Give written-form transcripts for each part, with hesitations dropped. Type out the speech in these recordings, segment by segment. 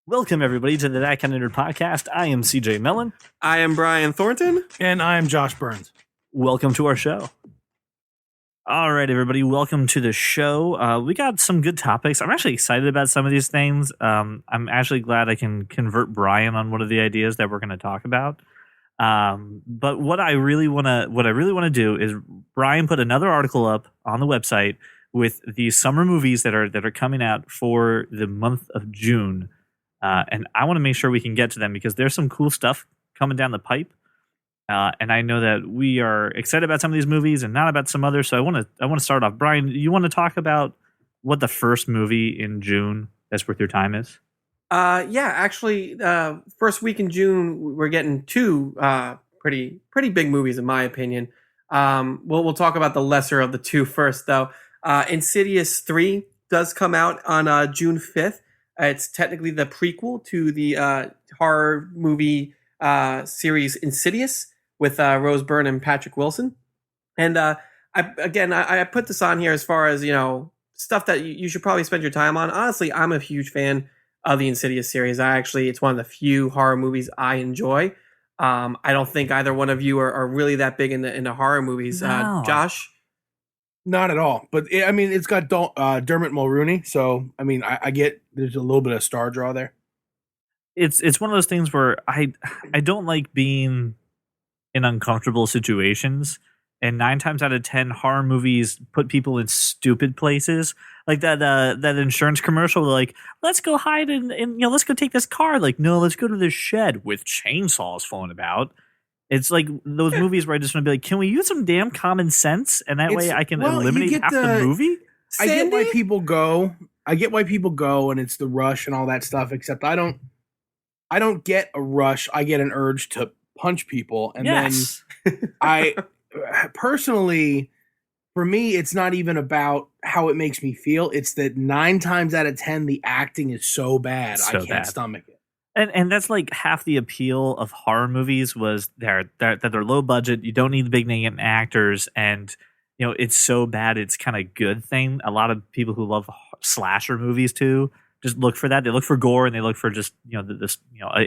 Welcome, everybody, to the That Kind of Nerd podcast. I am CJ Mellon. I am Brian Thornton. And I am Josh Burns. Welcome to our show. All right, everybody, welcome to the show. We got some good topics. I'm actually excited about some of these things. I'm actually glad I can convert Brian on one of the ideas that we're going to talk about. But what I really want to do is Brian put another article up on the website with the summer movies that are coming out for the month of June. And I want to make sure we can get to them because there's some cool stuff coming down the pipe. And I know that we are excited about some of these movies and not about some others. So I want to start off. Brian, you want to talk about what the first movie in June that's worth your time is? Actually, first week in June, we're getting two pretty big movies, in my opinion. We'll talk about the lesser of the two first, though. Insidious 3 does come out on June 5th. It's technically the prequel to the horror movie series Insidious with Rose Byrne and Patrick Wilson. And I put this on here as far as, stuff that you should probably spend your time on. Honestly, I'm a huge fan of the Insidious series. It's one of the few horror movies I enjoy. I don't think either one of you are really that big into horror movies. No. Josh? Not at all. But, it's got Dermot Mulroney. So, I get there's a little bit of star draw there. It's one of those things where I don't like being in uncomfortable situations. And 9 times out of 10, horror movies put people in stupid places. Like that insurance commercial, like, let's go hide in let's go take this car. Like, no, let's go to this shed with chainsaws falling about. It's like those movies where I just want to be like, can we use some damn common sense? And that way I can eliminate half the movie? I get why people go. And it's the rush and all that stuff, except I don't get a rush. I get an urge to punch people. And then I personally, for me, it's not even about how it makes me feel. It's that 9 times out of 10, the acting is so bad, I can't stomach it. And that's like half the appeal of horror movies was that they're low budget. You don't need the big name actors, and it's so bad it's kind of good thing. A lot of people who love slasher movies too just look for that. They look for gore and they look for just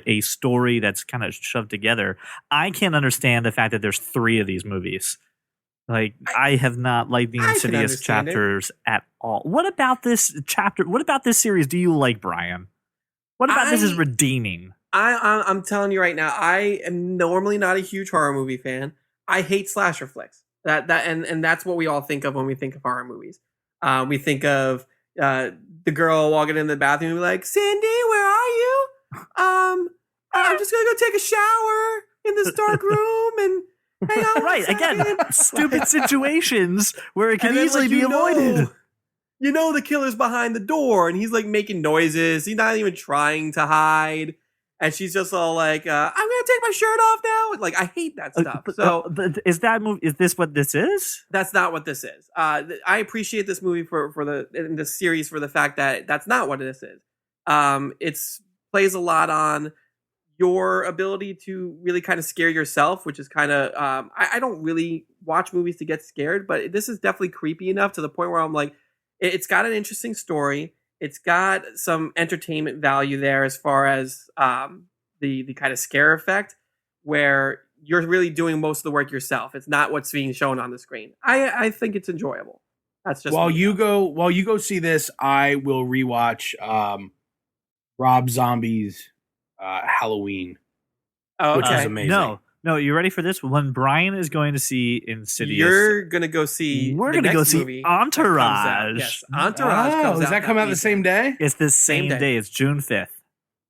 a story that's kind of shoved together. I can't understand the fact that there's 3 of these movies. Like, I have not liked the Insidious chapters at all. What about this chapter? What about this series do you like, Brian? What about this is redeeming? I'm telling you right now, I am normally not a huge horror movie fan. I hate slasher flicks. And that's what we all think of when we think of horror movies. We think of the girl walking in the bathroom and be like, Cindy, where are you? I'm just gonna go take a shower in this dark room and hang out. Right, again, stupid situations where it can easily be avoided. The killer's behind the door and he's like making noises. He's not even trying to hide. And she's just all like, I'm going to take my shirt off now. Like, I hate that stuff. But is this what this is? That's not what this is. I appreciate this movie for this series for the fact that that's not what this is. It plays a lot on your ability to really kind of scare yourself, which is kind of, I don't really watch movies to get scared, but this is definitely creepy enough to the point where I'm like, it's got an interesting story. It's got some entertainment value there as far as the kind of scare effect where you're really doing most of the work yourself. It's not what's being shown on the screen. I think it's enjoyable. That's just while you go see this, I will rewatch Rob Zombie's Halloween, which is amazing. No, you ready for this? When Brian is going to see Insidious, you're going to go see. We're going to go see Entourage. Yes, Entourage comes out. Does that come out the same day? It's the same day. It's June 5th.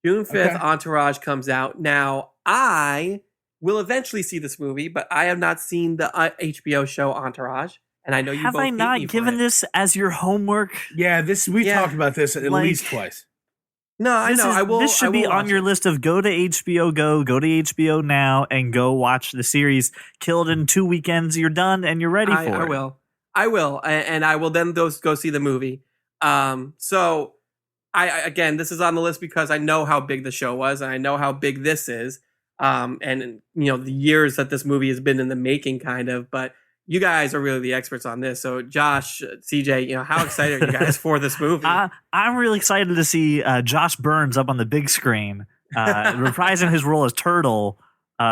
June 5th, okay. Entourage comes out. Now, I will eventually see this movie, but I have not seen the HBO show Entourage. And I know you have both I not given this as your homework? Yeah, we talked about this at least twice. No, I know. I will. This should be on your list of go to HBO Go to HBO Now, and go watch the series. Killed in 2 weekends. You're done, and you're ready for it. I will, and I will then go see the movie. So, again, this is on the list because I know how big the show was, and I know how big this is. And the years that this movie has been in the making, kind of. But you guys are really the experts on this. So, Josh, CJ, how excited are you guys for this movie? I'm really excited to see Josh Burns up on the big screen, reprising his role as Turtle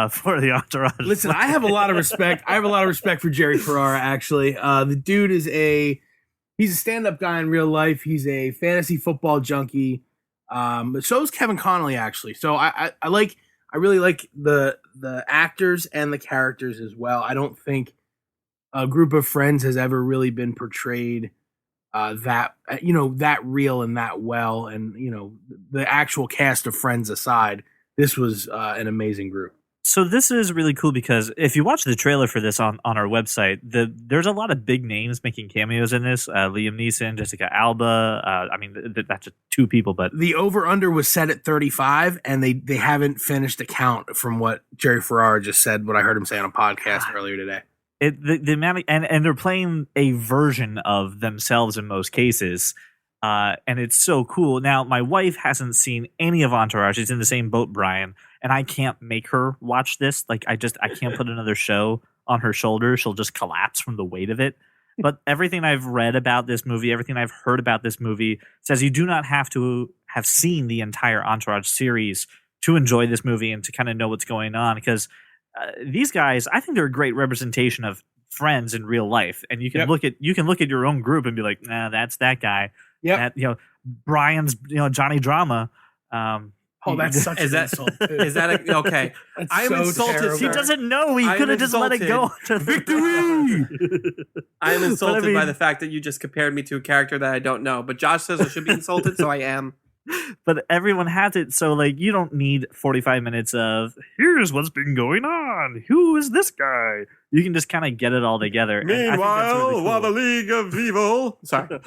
for the Entourage. Listen, I have a lot of respect. I have a lot of respect for Jerry Ferrara. Actually, the dude is he's a stand-up guy in real life. He's a fantasy football junkie. But so is Kevin Connolly, actually. So I really like the actors and the characters as well. I don't think a Group of Friends has ever really been portrayed that real and that well. And the actual cast of Friends aside, this was an amazing group. So this is really cool because if you watch the trailer for this on our website, there's a lot of big names making cameos in this. Liam Neeson, Jessica Alba. That's just two people, but the over-under was set at 35, and they haven't finished the count from what Jerry Ferrara just said, what I heard him say on a podcast earlier today. The amount and they're playing a version of themselves in most cases. And it's so cool. Now, my wife hasn't seen any of Entourage. She's in the same boat, Brian, and I can't make her watch this. Like, I can't put another show on her shoulders. She'll just collapse from the weight of it. But everything I've read about this movie, everything I've heard about this movie says you do not have to have seen the entire Entourage series to enjoy this movie and to kind of know what's going on. Because these guys, I think they're a great representation of Friends in real life. And you can look at your own group and be like, nah, that's that guy. Yeah, Brian's Johnny Drama. That's such an insult. Is that okay? I'm so insulted. Terrible. He doesn't know. He could have just let it go. Victory! I'm insulted by the fact that you just compared me to a character that I don't know. But Josh says I should be insulted, so I am. But everyone has it, so you don't need 45 minutes of here's what's been going on. Who is this guy? You can just kind of get it all together. Meanwhile, really cool. while the League of Evil, sorry.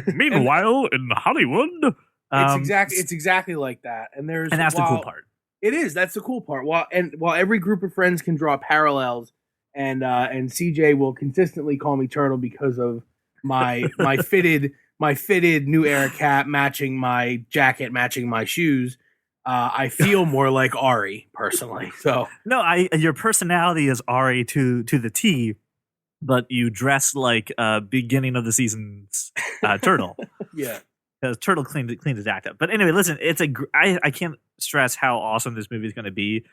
Meanwhile, in Hollywood, it's exactly like that. And that's the cool part. It is. That's the cool part. While every Group of Friends can draw parallels, and CJ will consistently call me Turtle because of my fitted New Era cap matching my jacket, matching my shoes. I feel more like Ari personally. So no, your personality is Ari to the T, but you dress like beginning of the season's Turtle. Yeah, because Turtle cleaned his act up. But anyway, listen, I can't stress how awesome this movie is going to be.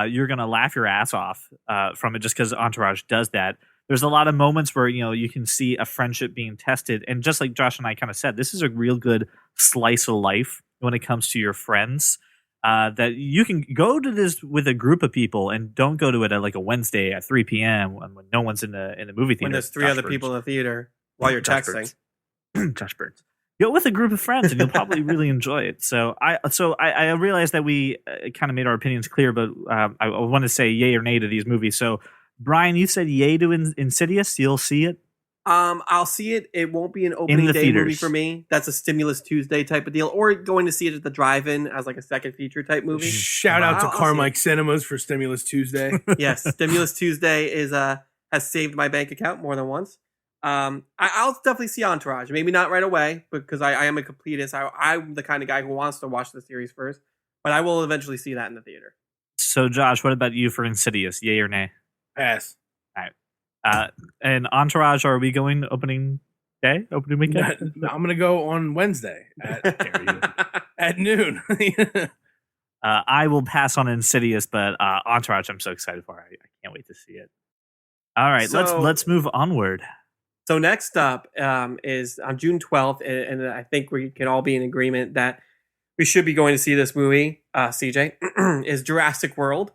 You're going to laugh your ass off from it just because Entourage does that. There's a lot of moments where you can see a friendship being tested, and just like Josh and I kind of said, this is a real good slice of life when it comes to your friends. That you can go to this with a group of people and don't go to it at a Wednesday at 3 p.m. when no one's in the movie theater. When there's three other people in the theater while you're texting. Josh Burns. Go with a group of friends and you'll probably really enjoy it. So I realized that we kind of made our opinions clear, but I want to say yay or nay to these movies. So Brian, you said yay to Insidious. You'll see it. I'll see it. It won't be an opening day theaters. movie for me. That's a Stimulus Tuesday type of deal, or going to see it at the drive-in as a second feature type movie. Shout out to Carmike Cinemas for Stimulus Tuesday. Yes, Stimulus Tuesday has saved my bank account more than once. I'll definitely see Entourage. Maybe not right away because I am a completist. I'm the kind of guy who wants to watch the series first, but I will eventually see that in the theater. So Josh, what about you for Insidious? Yay or nay? Pass. All right. And Entourage, are we going opening weekend? I'm going to go on Wednesday at noon. I will pass on Insidious, but Entourage, I'm so excited for. I can't wait to see it. All right, let's move onward. So next up is on June 12th, and I think we can all be in agreement that we should be going to see this movie, CJ, is Jurassic World.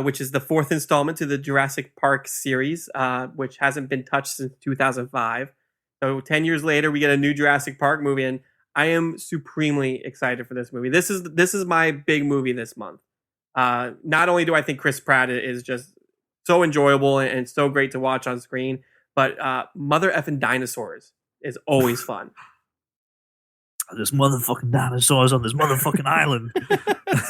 Which is the fourth installment to the Jurassic Park series, which hasn't been touched since 2005. So 10 years later, we get a new Jurassic Park movie, and I am supremely excited for this movie. This is my big movie this month. Not only do I think Chris Pratt is just so enjoyable and so great to watch on screen, but Mother Effing Dinosaurs is always fun. There's motherfucking dinosaurs on this motherfucking island.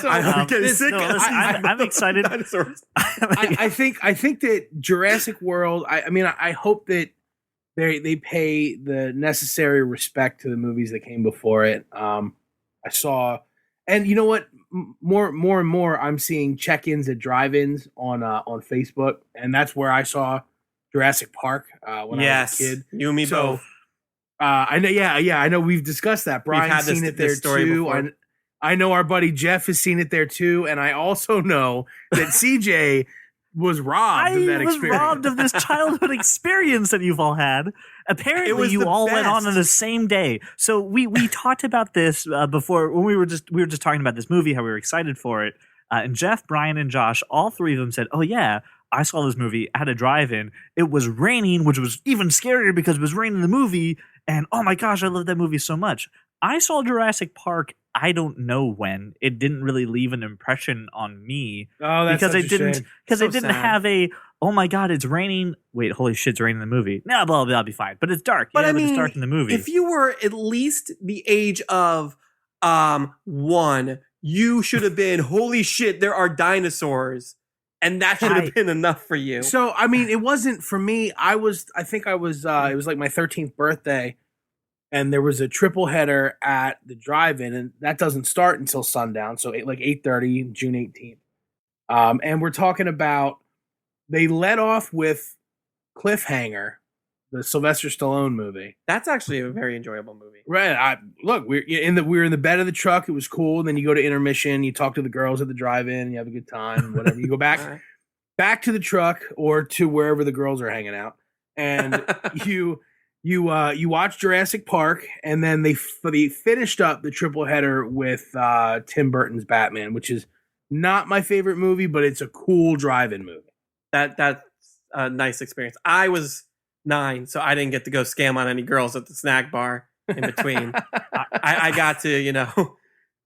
I'm excited. I think that Jurassic World. I hope that they pay the necessary respect to the movies that came before it. I saw, and you know what? More and more, I'm seeing check-ins at drive-ins on Facebook, and that's where I saw Jurassic Park when I was a kid. You and me both. I know. Yeah. I know. We've discussed that. Brian's seen it there too. I know our buddy Jeff has seen it there too, and I also know that CJ was robbed of that experience. I was robbed of this childhood experience that you've all had. Apparently, you all went on the same day. So we talked about this before when we were just talking about this movie, how we were excited for it. And Jeff, Brian, and Josh, all three of them said, "Oh yeah, I saw this movie at a drive-in. It was raining, which was even scarier because it was raining in the movie. And oh my gosh, I love that movie so much." I saw Jurassic Park. I don't know when. It didn't really leave an impression on me. Oh, that's because such a shame. Because it didn't have a, oh my god, it's raining. Wait, holy shit, it's raining in the movie. No, blah, blah, I'll be fine. But it's dark. But I mean, it's dark in the movie. If you were at least the age of 1, you should have been, holy shit, there are dinosaurs. And that should have been enough for you. So, I mean, it wasn't for me. It was like my 13th birthday. And there was a triple header at the drive-in, and that doesn't start until sundown, so 8:30, June 18th. And we're talking about, they let off with Cliffhanger, the Sylvester Stallone movie. That's actually a very enjoyable movie. Right. We were in the bed of the truck. It was cool. And then you go to intermission. You talk to the girls at the drive-in. You have a good time. Whatever. You go back to the truck or to wherever the girls are hanging out, and You watch Jurassic Park, and then they finished up the triple header with Tim Burton's Batman, which is not my favorite movie, but it's a cool drive-in movie. That's a nice experience. I was 9, so I didn't get to go scam on any girls at the snack bar in between. I got to,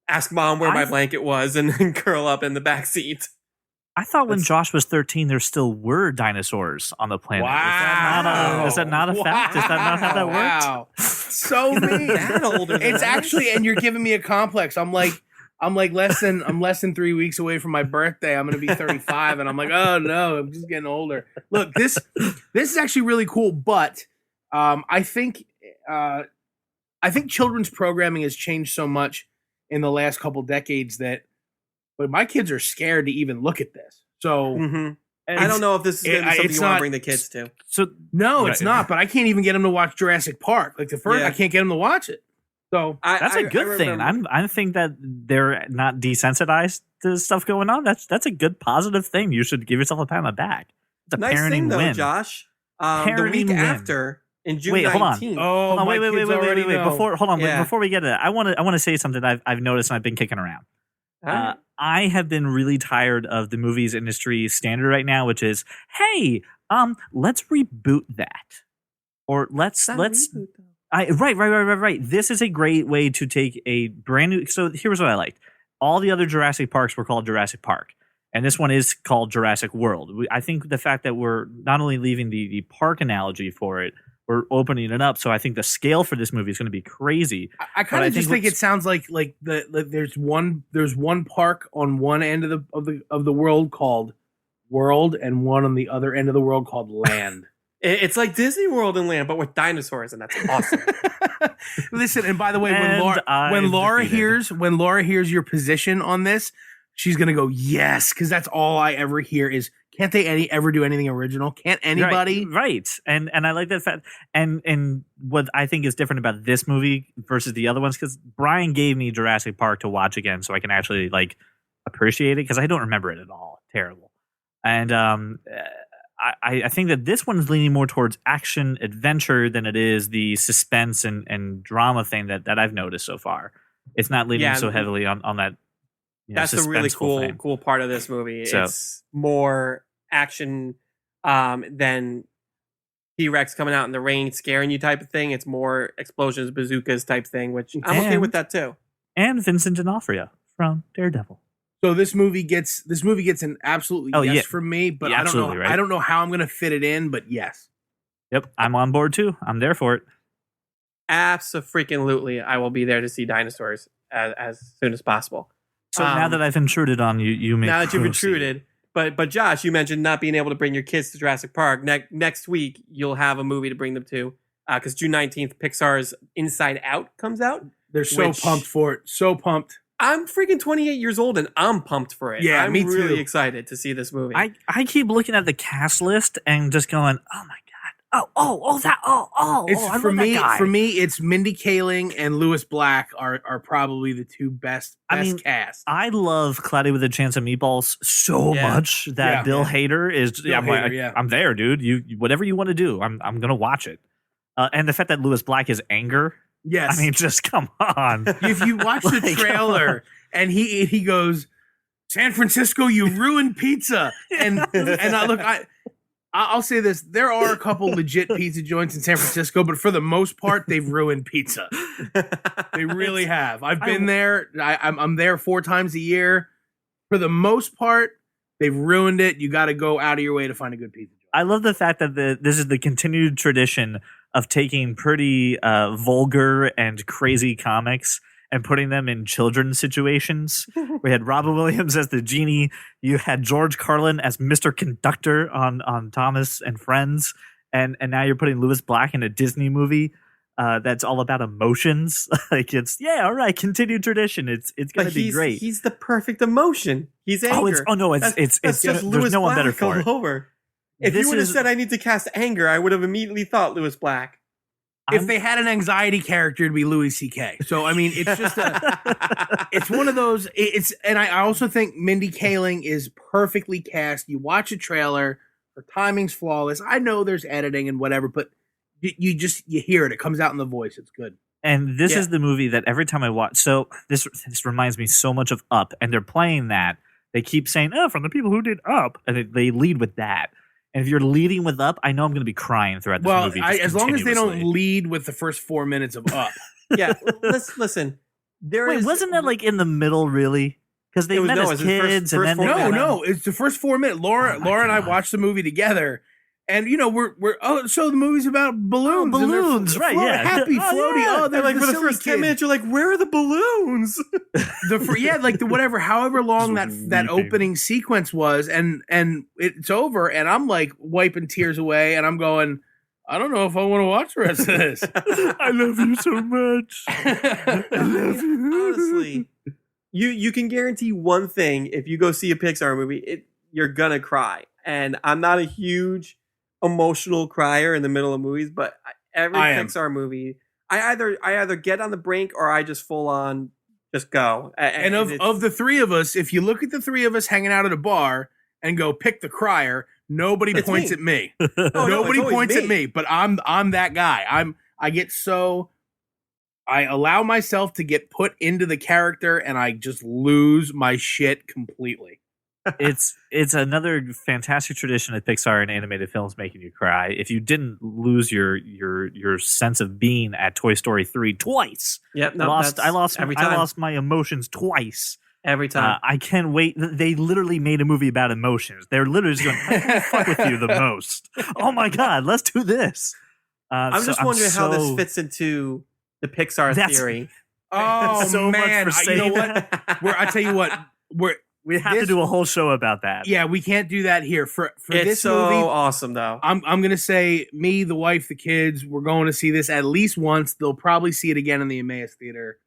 ask mom where my blanket was and curl up in the back seat. I thought when Josh was 13, there still were dinosaurs on the planet. Wow. Is that not a fact? Is that not how that worked? Wow. So mean. That older than It's actually, and you're giving me a complex. I'm less than 3 weeks away from my birthday. I'm going to be 35, and I'm like, oh no, I'm just getting older. Look, this is actually really cool, but I think children's programming has changed so much in the last couple decades that. But my kids are scared to even look at this. So I don't know if this is going to be something you want to bring the kids to. So no, it's not. But I can't even get them to watch Jurassic Park. Like the first, I can't get them to watch it. So that's a good thing. I think that they're not desensitized to stuff going on. That's a good positive thing. You should give yourself a pat on the back. It's a nice parenting thing, though, win. Josh. The week after in June 19th. Oh, wait. Before we get to that, I want to say something I've noticed and I've been kicking around. I have been really tired of the movies industry standard right now, which is, hey, let's reboot that, or let's reboot, right. This is a great way to take a brand new. So here's what I liked: all the other Jurassic Parks were called Jurassic Park, and this one is called Jurassic World. I think the fact that we're not only leaving the park analogy for it, we're opening it up. So I think the scale for this movie is going to be crazy. I kind of just think it sounds like there's one park on one end of the world called World, and one on the other end of the world called Land. It's like Disney World and Land, but with dinosaurs, and that's awesome. Listen, and by the way, when Laura hears your position on this, she's gonna go yes, because that's all I ever hear is, can't they ever do anything original? Can't anybody? Right. And I like that fact. And what I think is different about this movie versus the other ones, because Brian gave me Jurassic Park to watch again so I can actually appreciate it, because I don't remember it at all. Terrible. And I think that this one's leaning more towards action adventure than it is the suspense and drama thing that I've noticed so far. It's not leaning so heavily on that. That's the really cool part of this movie. So, it's more action than T-Rex coming out in the rain scaring you type of thing. It's more explosions, bazookas type thing, which I'm okay with that too. And Vincent D'Onofrio from Daredevil. So this movie gets an absolutely yes from me, but I don't know. Right? I don't know how I'm going to fit it in, but yes. Yep, I'm on board too. I'm there for it. Abso-freaking-lutely, I will be there to see dinosaurs as soon as possible. So now that I've intruded on you, you may. Now that you've intruded, but Josh, you mentioned not being able to bring your kids to Jurassic Park. Next week, you'll have a movie to bring them to, because June 19th, Pixar's Inside Out comes out. They're so pumped for it. So pumped. I'm freaking 28 years old and I'm pumped for it. Yeah, I'm me really too. excited to see this movie. I keep looking at the cast list and just going, oh my god, It's I for love that me. guy. For me, it's Mindy Kaling and Lewis Black are probably the two best cast. I love Cloudy with a Chance of Meatballs so Yeah. much that Yeah. Bill Hader is. Bill Hader, yeah. I'm there, dude. You whatever you want to do, I'm gonna watch it. And the fact that Lewis Black is anger. Yes, I mean, just come on. if you watch the Like, trailer and he goes, San Francisco, you ruined pizza, and I'll say this: there are a couple legit pizza joints in San Francisco, but for the most part, they've ruined pizza. They really have. I've been there. I'm there 4 times a year. For the most part, they've ruined it. You got to go out of your way to find a good pizza joint. I love the fact that this is the continued tradition of taking pretty vulgar and crazy comics and putting them in children's situations. We had Robin Williams as the genie. You had George Carlin as Mr. Conductor on Thomas and Friends. And now you're putting Lewis Black in a Disney movie that's all about emotions. Like it's, all right, continued tradition. It's going to be great. He's the perfect emotion. He's anger. It's that's just there's Lewis no one Black better for it. all over. If This you would have is- said I need to cast anger, I would have immediately thought Lewis Black. If they had an anxiety character, it'd be Louis C.K. So I mean, it's just it's one of those. And I also think Mindy Kaling is perfectly cast. You watch a trailer, her timing's flawless. I know there's editing and whatever, but you hear it. It comes out in the voice. It's good. And this Yeah. is the movie that every time I watch, so this reminds me so much of Up, and they're playing that. They keep saying, "Oh, from the people who did Up," and they lead with that. And if you're leading with Up, I know I'm going to be crying throughout this movie. just as long as they don't continuously. lead with the first 4 minutes of Up. Yeah, listen. Wait, wasn't that like in the middle, really? Because they It was- met no, as it was the kids, first and then 4 they minutes. No, it's the first 4 minutes. Laura Oh my and I God. watched the movie together. And so the movie's about balloons. and they're balloons, right, yeah. Happy, Oh, floaty. yeah. Oh, And they're like for the silly first 10 kid. minutes, you're like, where are the balloons? However long Just that weeping. opening sequence was, and it's over, and I'm like wiping tears away, and I'm going, I don't know if I want to watch the rest of this. I love you so much. Honestly, you can guarantee one thing: if you go see a Pixar movie, you're gonna cry. And I'm not a huge emotional crier in the middle of movies, but every I am. Pixar movie, I either get on the brink or I just full on just go. And of the 3 of us, if you look at the 3 of us hanging out at a bar and go pick the crier, nobody It's points me. at me. Oh, no, Nobody it's always points at me. me, but I'm that guy. I allow myself to get put into the character and I just lose my shit completely. it's another fantastic tradition of Pixar and animated films making you cry. If you didn't lose your sense of being at Toy Story 3 twice, Yep, no, I lost every time. I lost my emotions twice. Every time. I can't wait. They literally made a movie about emotions. They're literally just going, "How can I fuck with you the most? Oh my god, let's do this." I'm just wondering how this fits into the Pixar That's- theory. Oh So much man, for you know saying what? I tell you what, We have to This- do a whole show about that. yeah, we can't do that here for It's this so movie. awesome, though. I'm gonna say me, the wife, the kids. We're going to see this at least once. They'll probably see it again in the Emmaus Theater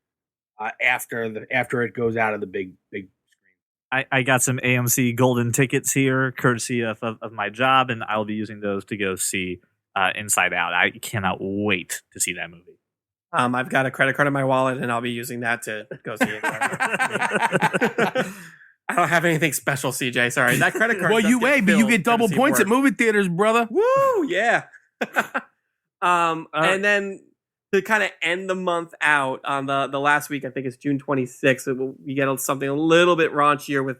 after it goes out of the big screen. I got some AMC golden tickets here, courtesy of my job, and I'll be using those to go see Inside Out. I cannot wait to see that movie. I've got a credit card in my wallet, and I'll be using that to go see it. I don't have anything special, CJ. Sorry, that credit card. Well, does you get but you filled get double courtesy of points at work. movie theaters, brother. Woo, yeah. And then to kind of end the month out on the last week, I think it's June 26th. We get something a little bit raunchier with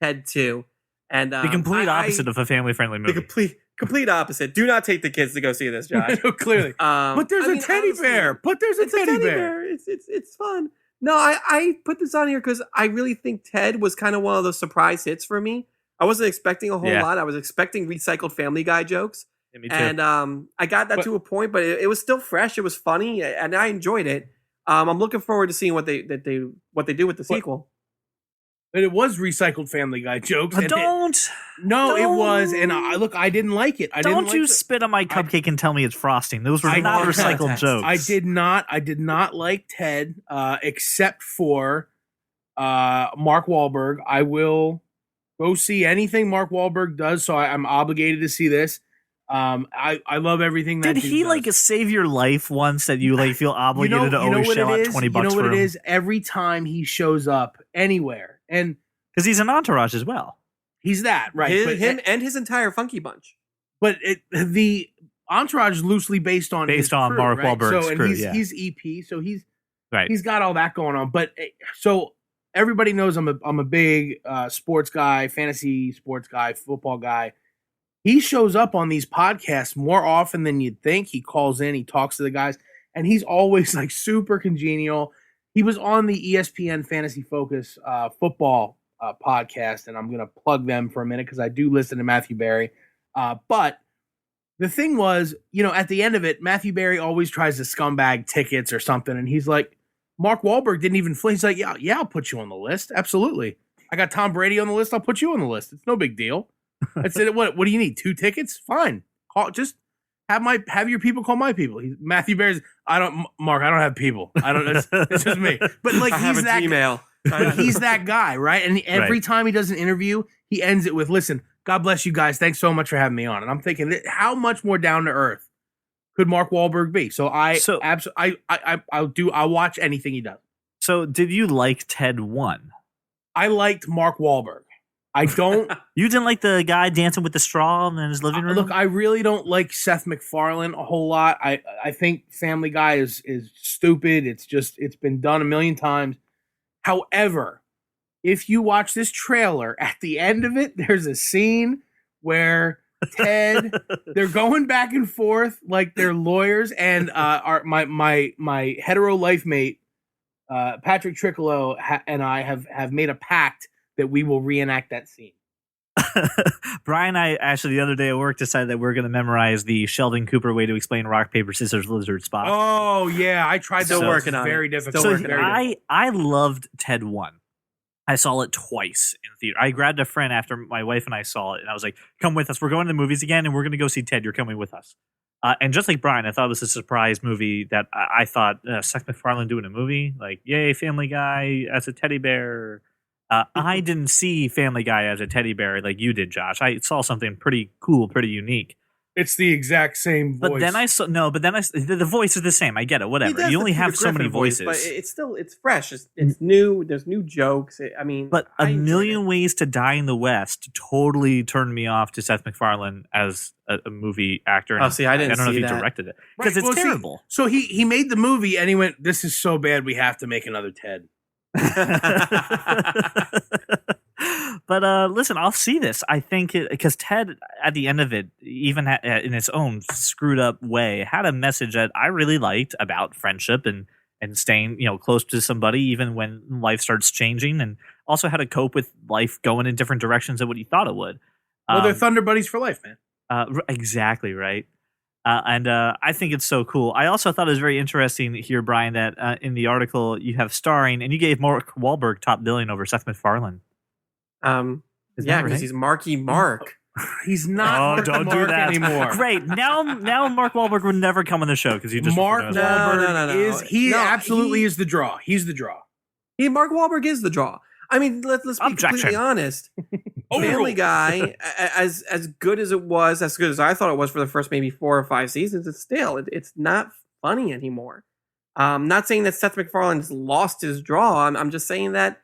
Ted 2, and The complete opposite of a family-friendly the movie. complete opposite. Do not take the kids to go see this, Josh. Clearly. But there's I a mean, teddy honestly, bear. But there's a It's teddy bear. It's fun. No, I put this on here because I really think Ted was kind of one of those surprise hits for me. I wasn't expecting a whole Yeah. lot. I was expecting recycled Family Guy jokes. Yeah, me too. And I got that But- to a point, but it was still fresh. It was funny, and I enjoyed it. I'm looking forward to seeing what they do with the sequel. But it was recycled Family Guy jokes. and it Don't was, and I didn't like it. I didn't don't like you it. spit on my cupcake and tell me it's frosting. Those were I not know. recycled Context. jokes. I did not like Ted, except for Mark Wahlberg. I will go see anything Mark Wahlberg does, so I'm obligated to see this. I love everything that Did he does. like save your life once that you like feel obligated to always shell out $20 for him? You know what it is? Every time he shows up anywhere, and because he's an entourage as well. He's that, right? Him and his entire Funky Bunch. But the entourage is loosely based on crew, Mark right? Wahlberg's and crew. He's EP, so he's right. He's got all that going on. But so everybody knows I'm a big sports guy, fantasy sports guy, football guy. He shows up on these podcasts more often than you'd think. He calls in, he talks to the guys, and he's always like super congenial. He was on the ESPN Fantasy Focus football podcast, and I'm going to plug them for a minute because I do listen to Matthew Berry. But the thing was, at the end of it, Matthew Berry always tries to scumbag tickets or something, and he's like, Mark Wahlberg didn't even flinch. He's like, yeah, I'll put you on the list. Absolutely. I got Tom Brady on the list. I'll put you on the list. It's no big deal. I said, what do you need? 2 tickets? Fine. Just have your people call my people. Matthew Berry's, Mark, I don't have people. It's just me. But like, he's that email. He's that guy, right? And every time he does an interview, he ends it with, listen, God bless you guys. Thanks so much for having me on. And I'm thinking, how much more down to earth could Mark Wahlberg be? I'll watch anything he does. So did you like Ted 1? I liked Mark Wahlberg. I don't. You didn't like the guy dancing with the straw in his living room? Look, I really don't like Seth MacFarlane a whole lot. I think Family Guy is stupid. It's been done a million times. However, if you watch this trailer, at the end of it, there's a scene where Ted, they're going back and forth like they're lawyers, and my hetero life mate, Patrick Triccolo, and I have made a pact that we will reenact that scene. Brian and I actually the other day at work decided that we're going to memorize the Sheldon Cooper way to explain rock, paper, scissors, lizard spot. Oh yeah, I tried. Still working on it. Very difficult. I loved Ted 1. I saw it twice in theater. I grabbed a friend after my wife and I saw it, and I was like, "Come with us. We're going to the movies again, and we're going to go see Ted. You're coming with us." And just like Brian, I thought it was a surprise movie that I thought Seth MacFarlane doing a movie like, yay, Family Guy as a teddy bear. I didn't see Family Guy as a teddy bear like you did, Josh. I saw something pretty cool, pretty unique. It's the exact same voice. But then the voice is the same. I get it. Whatever. You only have so many voices. But it's fresh. It's new. There's new jokes. But A Million Ways to Die in the West totally turned me off to Seth MacFarlane as a movie actor. Oh, see, I don't know if he directed it because it's terrible. So he made the movie and he went, "This is so bad, we have to make another Ted." But listen, I'll see this. I think because Ted, at the end of it, even in its own screwed up way, had a message that I really liked about friendship and staying, close to somebody even when life starts changing, and also how to cope with life going in different directions than what you thought it would. Well, they're Thunder Buddies for life, man. Exactly right. And I think it's so cool. I also thought it was very interesting here, Brian, that in the article you have starring, and you gave Mark Wahlberg top billing over Seth MacFarlane. Yeah, because he's Marky Mark. He's not. Oh, don't do that anymore. Great. Now Mark Wahlberg would never come on the show because you just Mark Wahlberg absolutely is the draw. He's the draw. Mark Wahlberg is the draw. I mean, let's be completely honest. Family Guy, as good as it was, as good as I thought it was for the first maybe 4 or 5 seasons, it's not funny anymore. Not saying that Seth MacFarlane's lost his draw. I'm just saying that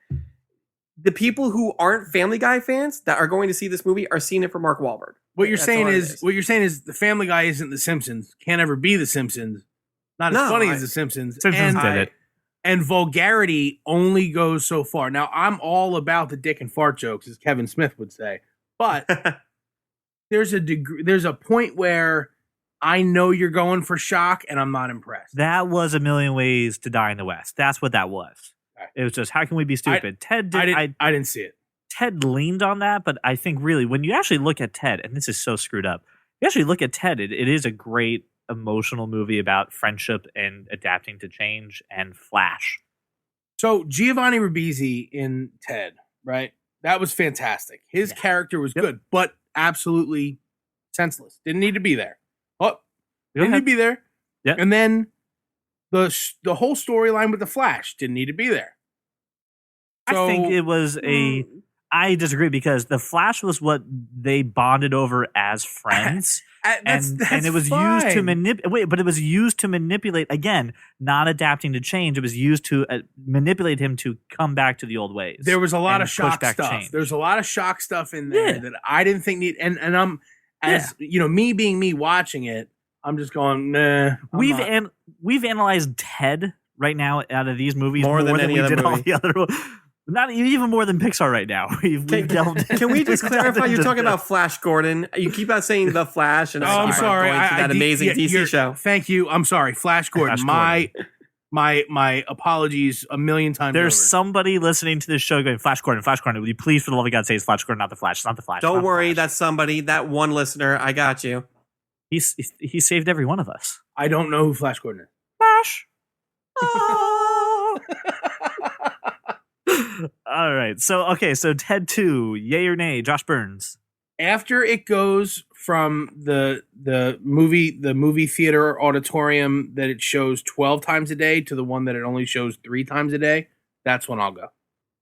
the people who aren't Family Guy fans that are going to see this movie are seeing it for Mark Wahlberg. What you're saying is the Family Guy isn't The Simpsons. Can't ever be The Simpsons. Not as funny as The Simpsons. Simpsons did it. And vulgarity only goes so far. Now, I'm all about the dick and fart jokes, as Kevin Smith would say. But there's a point where I know you're going for shock, and I'm not impressed. That was A Million Ways to Die in the West. That's what that was. It was just, how can we be stupid? I didn't see it. Ted leaned on that, but I think really when you actually look at Ted, and this is so screwed up, you actually look at Ted, it is a great emotional movie about friendship and adapting to change and Flash. So Giovanni Ribisi in Ted, right? That was fantastic. His character was good, but absolutely senseless. Didn't need to be there. Didn't need to be there. Yeah. And then the whole storyline with the Flash didn't need to be there. I think it was a. I disagree because the Flash was what they bonded over as friends, That's and it was used to manipulate. But it was used to manipulate again, not adapting to change. It was used to manipulate him to come back to the old ways. There was a lot and of shock push back stuff. change. There's a lot of shock stuff in there Yeah. that I didn't think need. And I'm as you know, me being me watching it, I'm just going, nah. We've analyzed Ted right now out of these movies More than any we other did all movie. the other. Not even more than Pixar right now. We've delved. Can we just we've delved clarify? You're into talking this. about Flash Gordon. You keep on saying the Flash, and Oh, I'm keep on sorry. going to that amazing DC show. Thank you. I'm sorry, Flash Gordon. Flash My apologies a million times. There's over. somebody listening to this show going, Flash Gordon, Flash Gordon. Will you please, for the love of God, say it's Flash Gordon, not the Flash? It's not the Flash. Don't not the worry, Flash. that's somebody. That one listener. I got you. He saved every one of us. I don't know who Flash Gordon is. Flash. All right. So Ted 2, yay or nay, Josh Burns. After it goes from the movie theater auditorium that it shows 12 times a day to the one that it only shows 3 times a day, that's when I'll go.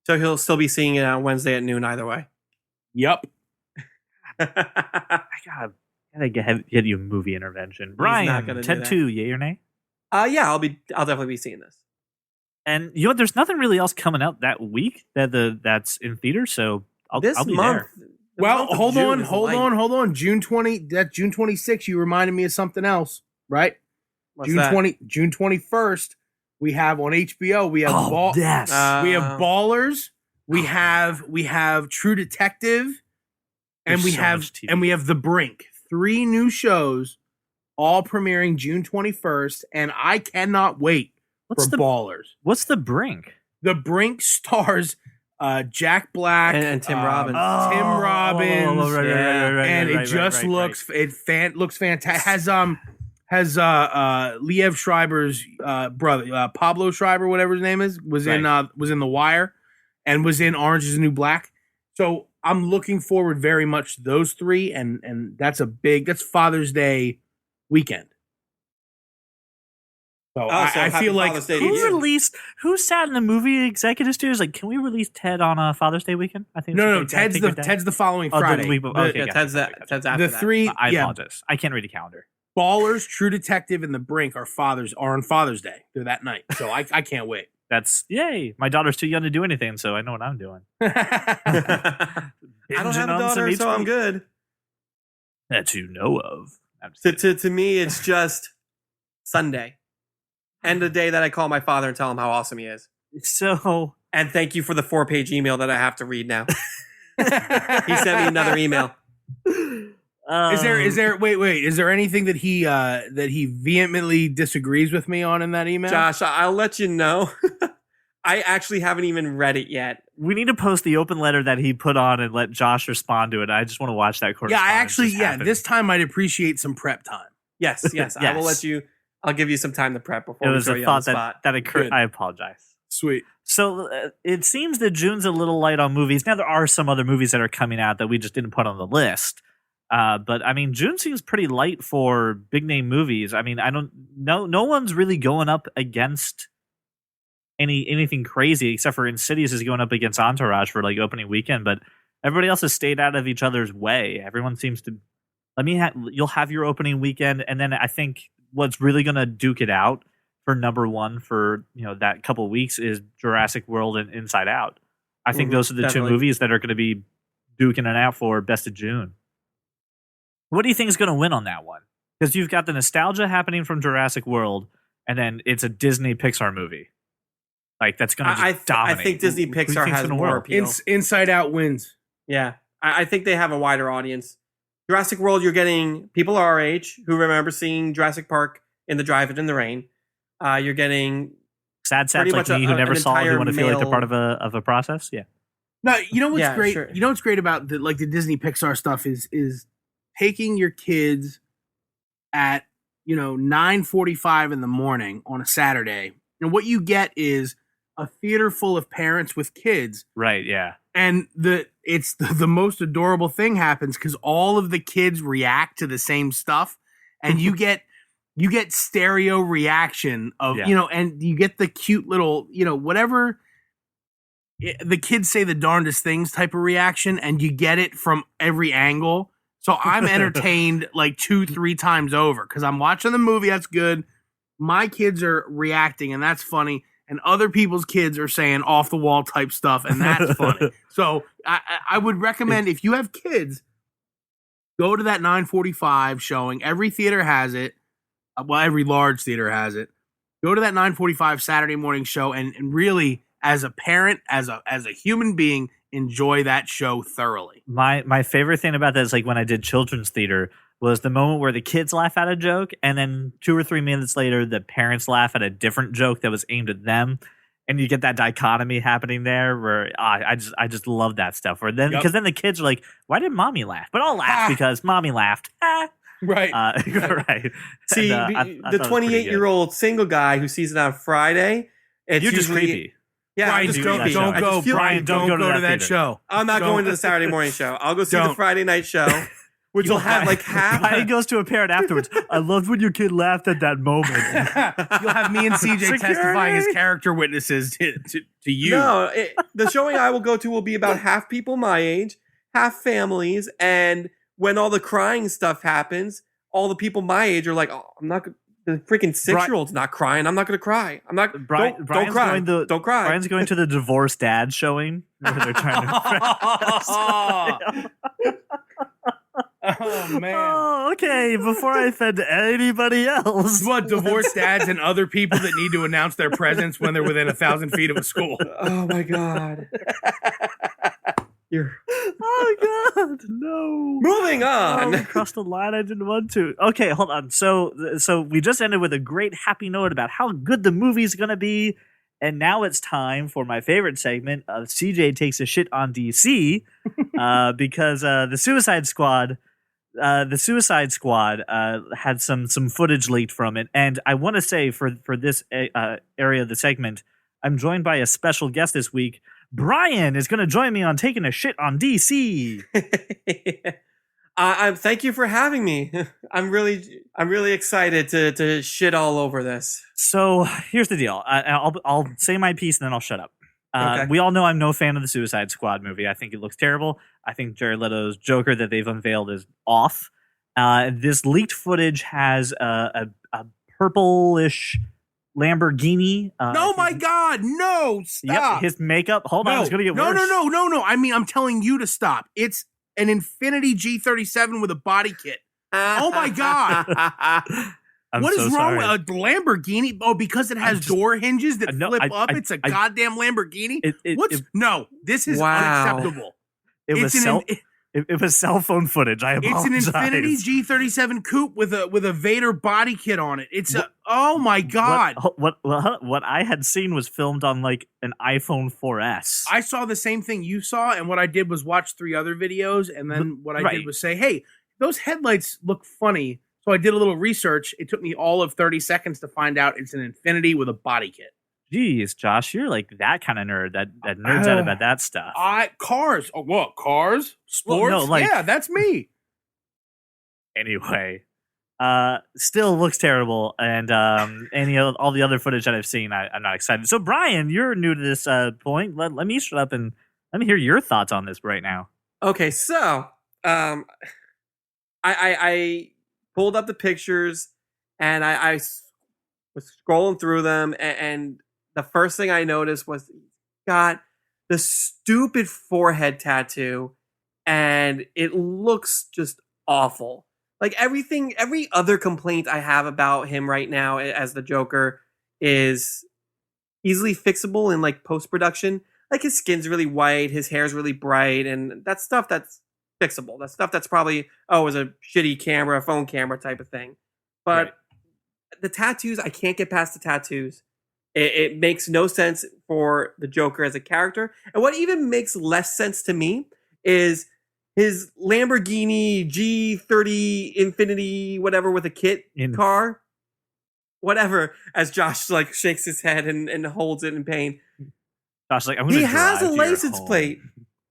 So he'll still be seeing it on Wednesday at noon either way. Yep. I gotta get you a movie intervention. not Brian, gonna do Ted that. 2, yay or nay? Yeah, I'll definitely be seeing this. And you know what? There's nothing really else coming out that week that's in theaters, so I'll This be month. there. the Well, month of hold June on. is light. June 20. That's June 26th. You reminded me of something else, right? What's that? June 21st. We have on HBO. We have yes. we have Ballers. We have True Detective, and There's we so have much TV. and we have The Brink. 3 new shows, all premiering June 21st, and I cannot wait What's for the Ballers. What's the Brink? The Brink stars Jack Black And Tim Robbins. Tim Robbins, right, and it just looks fantastic. Has Liev Schreiber's brother, Pablo Schreiber, whatever his name is, was in The Wire, and was in Orange Is the New Black. So I'm looking forward very much to those 3, and that's Father's Day weekend. So I feel like Father's Day to you. Who sat in the movie executive studios like, can we release Ted on a Father's Day weekend? I think no, it's okay. Ted's the following Oh, the Friday. week- okay. Yeah, gotcha. Ted's after The that. 3, I apologize. I can't read a calendar. Ballers, True Detective, and The Brink are on Father's Day. They're that night, so I can't wait. That's yay. My daughter's too young to do anything, so I know what I'm doing. I don't have Binging a on some daughter, so I'm HBO good. that you know of. I'm just kidding. To me, it's just Sunday. And the day that I call my father and tell him how awesome he is. So And thank you for the 4-page email that I have to read now. He sent me another email. Is there anything that he vehemently disagrees with me on in that email? Josh, I'll let you know. I actually haven't even read it yet. we need to post the open letter that he put on and let Josh respond to it. I just want to watch that correspondence. This time I'd appreciate some prep time. Yes. I will Yes. let you. I'll give you some time to prep It before we was throw a you on thought the spot. that occurred. Good. I apologize. Sweet. So it seems that June's a little light on movies. Now there are some other movies that are coming out that we just didn't put on the list. But I mean, June seems pretty light for big name movies. I mean, no one's really going up against anything crazy except for Insidious is going up against Entourage for like opening weekend. But everybody else has stayed out of each other's way. Everyone seems to. You'll have your opening weekend, and then I think what's really going to duke it out for number one for that couple of weeks is Jurassic World and Inside Out. I think those are the definitely. two movies that are going to be duking it out for best of June. What do you think is going to win on that one? Because you've got the nostalgia happening from Jurassic World, and then it's a Disney Pixar movie. Like that's going to dominate. I think Disney Who do you Pixar think's has gonna more win? appeal. Inside Out wins. Yeah, I think they have a wider audience. Jurassic World, you're getting people our age who remember seeing Jurassic Park in the drive-in in the rain. You're getting Sad pretty like much me who never an saw it, who entire want to feel like they're male- part of a process. Yeah. No, you know what's Yeah, great? sure. You know what's great about the Disney Pixar stuff is taking your kids at 9:45 in the morning on a Saturday, and what you get is a theater full of parents with kids, Right. Yeah. and the most adorable thing happens because all of the kids react to the same stuff, and you get stereo reaction of Yeah. and you get the cute little whatever. the kids say the darndest things type of reaction, and you get it from every angle. So I'm entertained like 2-3 times over because I'm watching the movie. That's good. My kids are reacting, and that's funny. And other people's kids are saying off the wall type stuff, and that's funny. So I would recommend if you have kids, go to that 9:45 showing. Every theater has it. Well, every large theater has it. Go to that 9:45 Saturday morning show, and really, as a parent, as a human being, enjoy that show thoroughly. My favorite thing about that is like when I did children's theater was the moment where the kids laugh at a joke, and then 2 or 3 minutes later, the parents laugh at a different joke that was aimed at them, and you get that dichotomy happening there. Where I just love that stuff. Where then because then the kids are like, "Why did mommy laugh?" But I'll laugh because mommy laughed. Right. Right. See, and, the 28-year-old single guy who sees it on Friday, it's you're just creepy. Yeah, Brian, I'm just don't creepy. go. Brian, don't go to that show. I'm not going to the Saturday morning show. I'll go see the Friday night show, which will have like half. Brian goes to a parent afterwards. I loved when your kid laughed at that moment. You'll have me and CJ testifying as character witnesses to you. No, the showing I will go to will be about half people my age, half families, and when all the crying stuff happens, all the people my age are like, "Oh, I'm not." The freaking 6-year-old's not crying. I'm not going to cry. I'm not. Don't cry. Don't cry. Brian's going to the divorced dad showing where they're trying to. Oh man. Oh, okay. Before I offend anybody else, what divorced dads and other people that need to announce their presence when they're within 1,000 feet of a school? Oh my god. Oh god, no. Moving on. Oh, crossed the line I didn't want to. Okay, hold on. So we just ended with a great happy note about how good the movie's gonna be, and now it's time for my favorite segment of CJ Takes a Shit on DC, because the Suicide Squad. The Suicide Squad had some footage leaked from it, and I want to say for this area of the segment, I'm joined by a special guest this week. Brian is going to join me on Taking a Shit on DC. Thank you for having me. I'm really excited to shit all over this. So here's the deal. I'll say my piece and then I'll shut up. Okay. We all know I'm no fan of the Suicide Squad movie. I think it looks terrible. I think Jared Leto's Joker that they've unveiled is off. This leaked footage has a purplish Lamborghini. No, my God, no! Stop. Yep, his makeup. Hold on, it's gonna get worse. No. I mean, I'm telling you to stop. It's an Infiniti G37 with a body kit. Oh my God! What is wrong with a Lamborghini? Oh, because it has door hinges that flip up. It's a goddamn Lamborghini. No, this is unacceptable. It was cell phone footage. I apologize. It's an Infiniti G37 coupe with a Vader body kit on it. It's oh my God. What I had seen was filmed on like an iPhone 4S. I saw the same thing you saw, and what I did was watch 3 other videos, and then what I did was say, hey, those headlights look funny. So I did a little research. It took me all of 30 seconds to find out it's an Infiniti with a body kit. Jeez, Josh, you're like that kind of nerd that nerds out about that stuff. Cars. Oh, what? Cars? Sports? Well, no, yeah, that's me. Anyway, still looks terrible, and all the other footage that I've seen, I'm not excited. So, Brian, you're new to this point. Let me shut up and let me hear your thoughts on this right now. Okay, so I pulled up the pictures, and I was scrolling through them, and the first thing I noticed was he's got the stupid forehead tattoo, and it looks just awful. Like every other complaint I have about him right now as the Joker is easily fixable in like post-production. Like his skin's really white, his hair's really bright, and that's stuff that's fixable. That's stuff that's probably, it was a shitty camera, phone camera type of thing. But the tattoos, I can't get past the tattoos. It makes no sense for the Joker as a character. And what even makes less sense to me is his Lamborghini G30 Infiniti, whatever, with a kit car. Whatever, as Josh like shakes his head and holds it in pain. Josh, like, he has a license plate.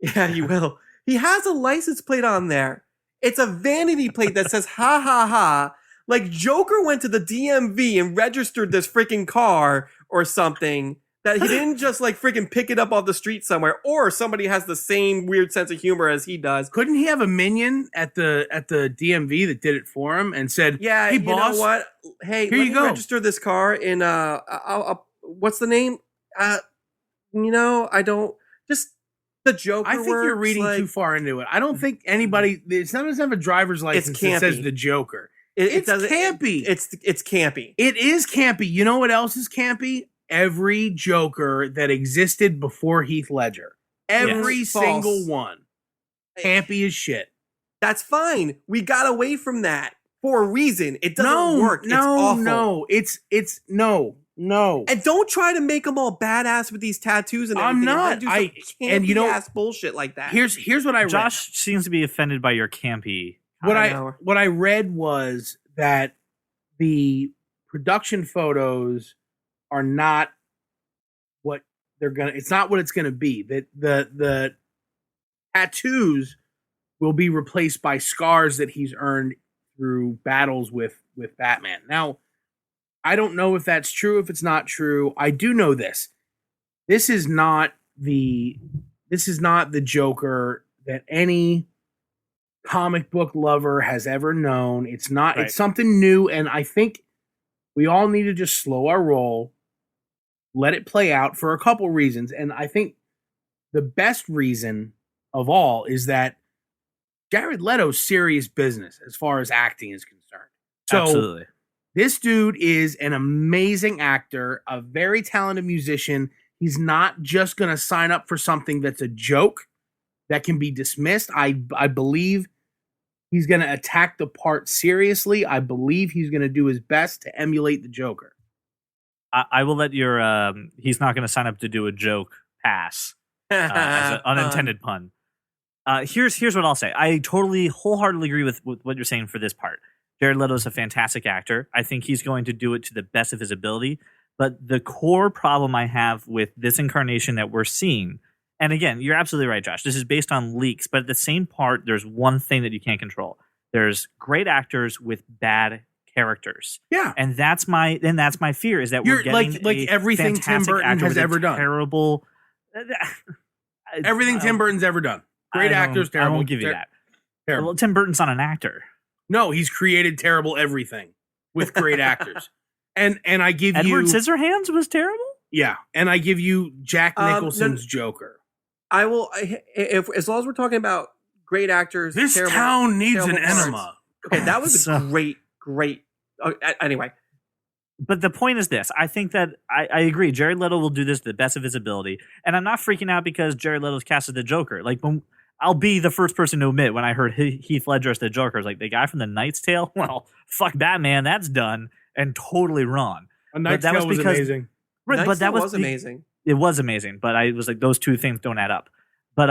Yeah, you will. He has a license plate on there. It's a vanity plate that says ha ha ha. Like Joker went to the DMV and registered this freaking car or something. That he didn't just like freaking pick it up off the street somewhere, or somebody has the same weird sense of humor as he does. Couldn't he have a minion at the DMV that did it for him and said, Yeah, "Hey, you boss, know what? Hey, here let you me go. register this car in what's the name? I don't just the Joker. I think you're works, reading like, too far into it. I don't think anybody. It doesn't have a driver's license that says campy. the Joker. It It's doesn't. campy. It's campy. It is campy. You know what else is campy? Every Joker that existed before Heath Ledger. Every Yes. single False. one. Campy as shit. That's fine. We got away from that for a reason. It doesn't No, work. It's no, awful. no. It's no. And don't try to make them all badass with these tattoos and everything. I'm not. And then do some and you know- ass bullshit like that. Here's what I read. Josh seems to be offended by your campy. What I read was that the production photos are not what they're gonna. It's not what it's gonna be. That the tattoos will be replaced by scars that he's earned through battles with Batman. Now, I don't know if that's true. If it's not true, I do know this. This is not the Joker that any comic book lover has ever known. It's not. Right. It's something new, and I think we all need to just slow our roll, let it play out for a couple reasons. And I think the best reason of all is that Jared Leto's serious business as far as acting is concerned. So Absolutely. this dude is an amazing actor, a very talented musician. He's not just going to sign up for something that's a joke that can be dismissed. I believe he's going to attack the part seriously. I believe he's going to do his best to emulate the Joker. I will let your he's not going to sign up to do a joke pass as an unintended pun. Here's what I'll say. I totally wholeheartedly agree with what you're saying for this part. Jared Leto's a fantastic actor. I think he's going to do it to the best of his ability. But the core problem I have with this incarnation that we're seeing, and again, you're absolutely right, Josh. This is based on leaks, but at the same part, there's one thing that you can't control. There's great actors with bad characters. Yeah. And that's my fear is that You're we're getting like a everything Tim fantastic Burton actor has with a ever done. Terrible. Everything Tim Burton's ever done. Great actors, terrible. I won't give you that. Terrible. Well, Tim Burton's not an actor. No, he's created terrible everything with great actors. And I give Edward you Scissorhands was terrible. Yeah, and I give you Jack No, Nicholson's Joker. I will, if as long as we're talking about great actors. This terrible, town needs an terrible parts. enema. Okay, that was So- a great. Anyway, But the point is this. I think that I agree. Jared Leto will do this to the best of his ability. And I'm not freaking out because Jared Leto's cast as the Joker. Like, I'll be the first person to admit when I heard Heath Ledger as the Joker. I was like, the guy from The Knight's Tale? Well, fuck Batman. That's done. And totally wrong. A Knight's that was Tale was because- amazing. Right, but that was amazing. It was amazing. But I was like, those two things don't add up. But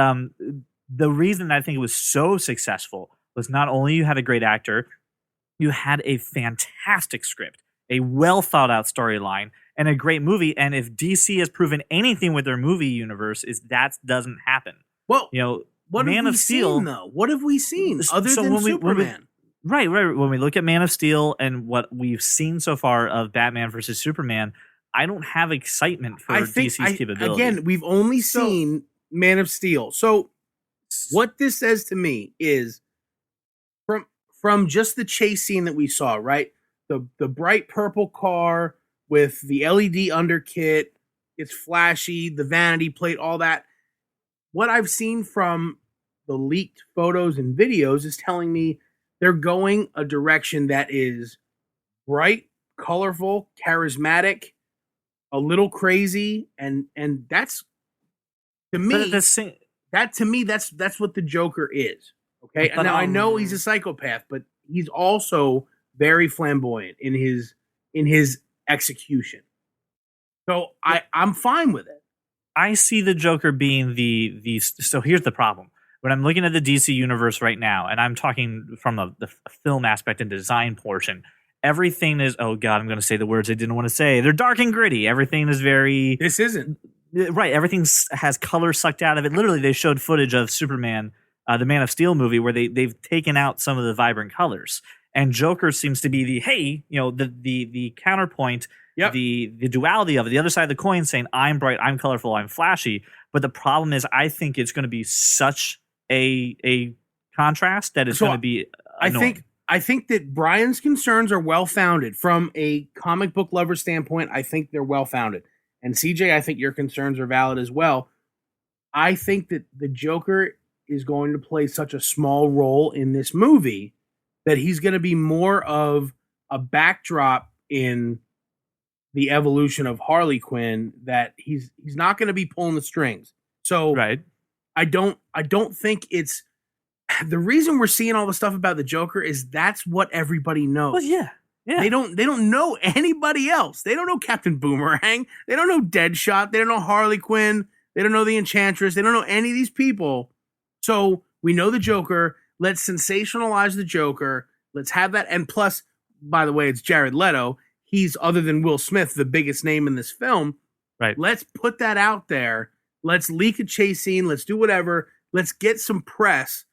the reason I think it was so successful was not only you had a great actor, you had a fantastic script, a well thought out storyline, and a great movie. And if DC has proven anything with their movie universe, is that doesn't happen. Well, You know, what Man have we of Steel. seen, though? What have we seen other So than when we- Superman? Right. When we look at Man of Steel and what we've seen so far of Batman versus Superman, I don't have excitement for DC's capability. Again, we've only seen Man of Steel. So what this says to me is from just the chase scene that we saw, right? The bright purple car with the LED underkit, it's flashy, the vanity plate, all that. What I've seen from the leaked photos and videos is telling me they're going a direction that is bright, colorful, charismatic, a little crazy, and that's to But at me the same, that's what the Joker is. Okay, But, now I know he's a psychopath, but he's also very flamboyant in his execution. So I'm fine with it. I see the Joker being the. So here's the problem. When I'm looking at the DC universe right now, and I'm talking from the film aspect and design portion, everything is, oh God, I'm going to say the words I didn't want to say. They're dark and gritty. Everything is very This isn't. right. Everything has color sucked out of it. Literally, they showed footage of Superman, the Man of Steel movie, where they've taken out some of the vibrant colors. And Joker seems to be the counterpoint. Yep. the duality of it, the other side of the coin, saying I'm bright, I'm colorful, I'm flashy. But the problem is, I think it's going to be such a contrast that it's So going to be annoying. I think that Brian's concerns are well founded from a comic book lover standpoint. I think they're well founded, and CJ, I think your concerns are valid as well. I think that the Joker is going to play such a small role in this movie that he's going to be more of a backdrop in the evolution of Harley Quinn, that he's not going to be pulling the strings. So Right. I don't think it's the reason we're seeing all the stuff about the Joker is that's what everybody knows. Well, yeah. They don't know anybody else. They don't know Captain Boomerang. They don't know Deadshot. They don't know Harley Quinn. They don't know the Enchantress. They don't know any of these people. So we know the Joker. Let's sensationalize the Joker. Let's have that. And plus, by the way, it's Jared Leto. He's, other than Will Smith, the biggest name in this film. Right. Let's put that out there. Let's leak a chase scene. Let's do whatever. Let's get some press.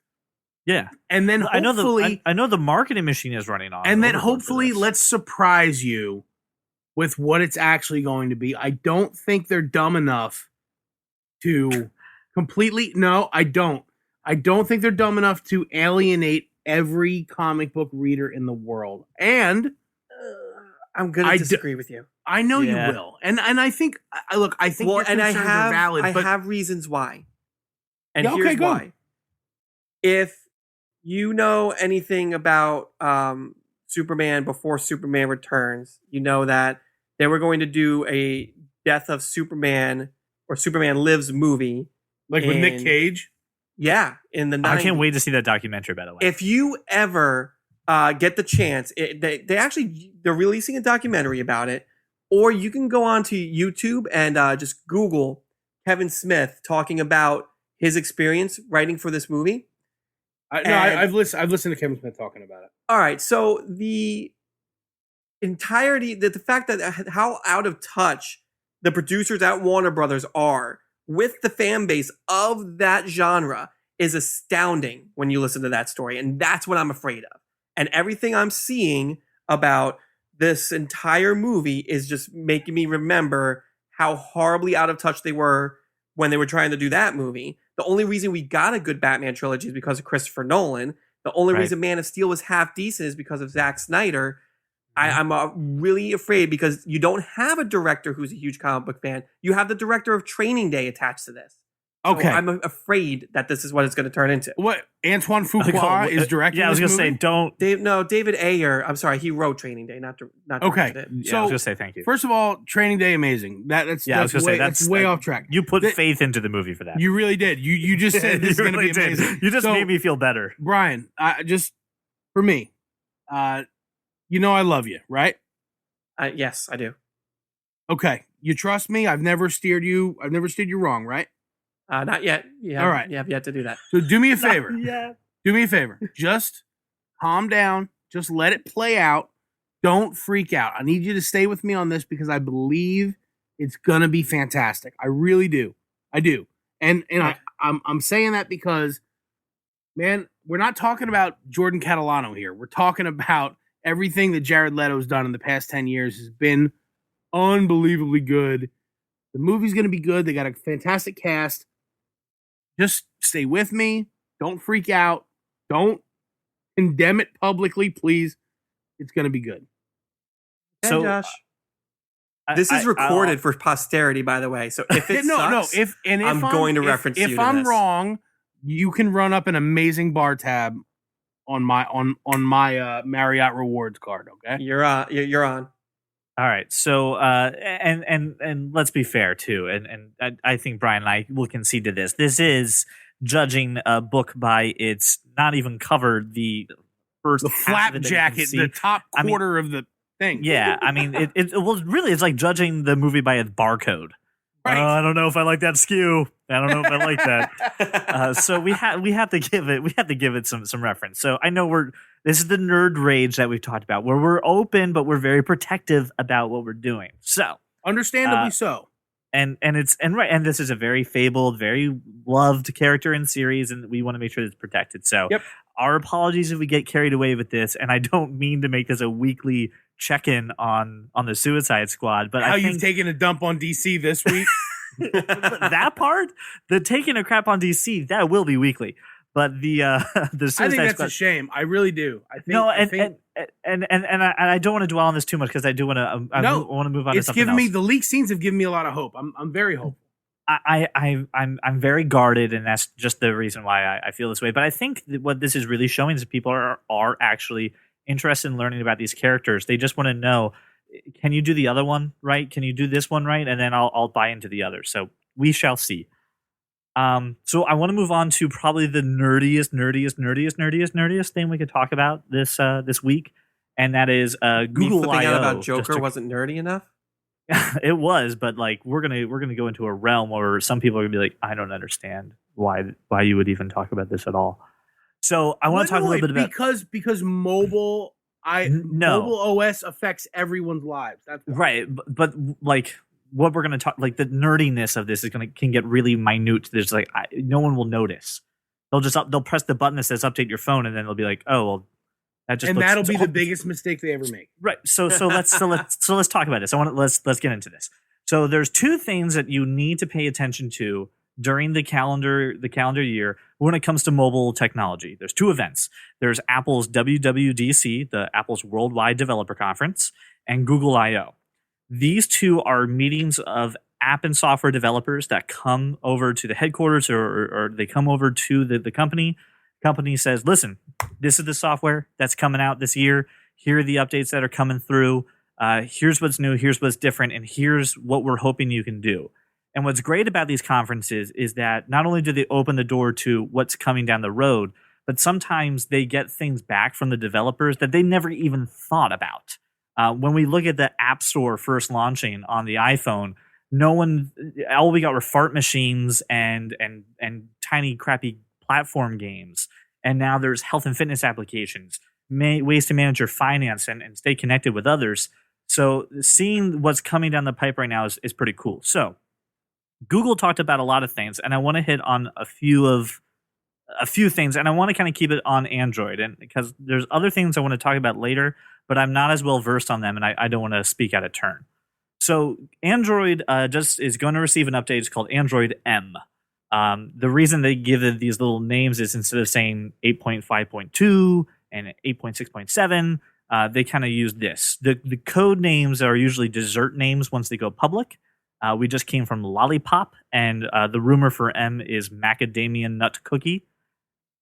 Yeah. And then I hopefully, know the marketing machine is running on. and then overboard for hopefully this. let's surprise you with what it's actually going to be. I don't think they're dumb enough to completely, no, I don't think they're dumb enough to alienate every comic book reader in the world. And I'm going to disagree with you. I know Yeah. you will. And I think, I think your and concerns are valid. I but have reasons why. And Yeah, okay, here's go. why. If you know anything about Superman before Superman Returns, you know that they were going to do a Death of Superman or Superman Lives movie. like with Nick and- Cage. Yeah, in the 90s. I can't wait to see that documentary. By the way, If you ever get the chance, they're releasing a documentary about it, or you can go onto YouTube and just Google Kevin Smith talking about his experience writing for this movie. I've listened to Kevin Smith talking about it. All right, so the entirety, the fact that how out of touch the producers at Warner Brothers are with the fan base of that genre is astounding when you listen to that story, and that's what I'm afraid of. And everything I'm seeing about this entire movie is just making me remember how horribly out of touch they were when they were trying to do that movie. The only reason we got a good Batman trilogy is because of Christopher Nolan. The only Right. reason Man of Steel was half decent is because of Zack Snyder. I'm really afraid because you don't have a director who's a huge comic book fan. You have the director of Training Day attached to this. So Okay. I'm afraid that this is what it's going to turn into. What Antoine Fuqua is directing? Yeah, I was this gonna say movie? don't. David Ayer. I'm sorry, he wrote Training Day, not Okay. directed it. Yeah, So, I was gonna say thank you. First of all, Training Day, amazing. That's Yeah, I was gonna say, way, that's- way that- off track. You put That- faith into the movie for that. You really did. You just said this is You going to really be amazing. You just So, made me feel better. Brian, just for me, you know I love you, right? Yes, I do. Okay, you trust me. I've never steered you wrong, right? Not yet. Yeah. All right. You have yet to do that. So do me a favor. Yeah. Do me a favor. Just calm down. Just let it play out. Don't freak out. I need you to stay with me on this because I believe it's gonna be fantastic. I really do. I do. And I'm saying that because, man, we're not talking about Jordan Catalano here. We're talking about everything that Jared Leto's done in the past 10 years has been unbelievably good. The movie's gonna be good. They got a fantastic cast. Just stay with me. Don't freak out. Don't condemn it publicly, please. It's going to be good. So, Josh, this is recorded for posterity, by the way. So if it sucks, If I'm going to reference you if to I'm this. wrong, you can run up an amazing bar tab on my Marriott rewards card. Okay. you're on. All right. So, and let's be fair too, and I think Brian and I will concede to this. This is judging a book by its not even covered the first The half flap of it that you can jacket, see. the top I mean, quarter of the thing. Yeah, I mean, well, really, it's like judging the movie by its barcode. Right. I don't know if I like that skew. I don't know if I like that. So we have to give it some reference. So I know this is the nerd rage that we've talked about, where we're open but we're very protective about what we're doing. So Understandably so. and this is a very fabled, very loved character in series, and we want to make sure it's protected. So Yep. our apologies if we get carried away with this, and I don't mean to make this a weekly check in on the Suicide Squad. But How I think you've taken a dump on DC this week? that part, the taking a crap on DC, that will be weekly. But the Suicide I think that's Squad, a shame. I really do. I think no, I think and I don't want to dwell on this too much because I do want to. I No, want to move on. it's to something given me else. the leaked scenes have given me a lot of hope. I'm very hopeful. I'm very guarded, and that's just the reason why I feel this way. But I think that what this is really showing is that people are actually interested in learning about these characters. They just want to know, can you do the other one right? Can you do this one right? And then I'll buy into the other. So we shall see. So I want to move on to probably the nerdiest thing we could talk about this week, and that is Google Me flipping I/O. out about Joker wasn't nerdy enough. It was, but like we're gonna go into a realm where some people are gonna be like, I don't understand why you would even talk about this at all. So I want to talk a little bit about because mobile mobile OS affects everyone's lives. That's why. right, but like what we're gonna talk, like the nerdiness of this can get really minute. There's like no one will notice. They'll press the button that says update your phone, and then they'll be like, oh well, that just And looks, that'll be the biggest mistake they ever make. right. So let's talk about this. Let's get into this. So there's two things that you need to pay attention to during the calendar year when it comes to mobile technology. There's two events. There's Apple's WWDC, the Apple's Worldwide Developer Conference, and Google I/O. These two are meetings of app and software developers that come over to the headquarters or they come over to the company. Company says, listen, this is the software that's coming out this year. Here are the updates that are coming through. Here's what's new. Here's what's different. And here's what we're hoping you can do. And what's great about these conferences is that not only do they open the door to what's coming down the road, but sometimes they get things back from the developers that they never even thought about. When we look at the App Store first launching on the iPhone, all we got were fart machines and tiny crappy platform games. And now there's health and fitness applications, ways to manage your finance and stay connected with others. So seeing what's coming down the pipe right now is pretty cool. So Google talked about a lot of things, and I want to hit on a few things, and I want to kind of keep it on Android, and because there's other things I want to talk about later, but I'm not as well versed on them, and I don't want to speak out of turn. So Android just is going to receive an update. It's called Android M. The reason they give it these little names is instead of saying 8.5.2 and 8.6.7, they kind of use this. The code names are usually dessert names once they go public. We just came from Lollipop, and the rumor for M is Macadamia Nut Cookie.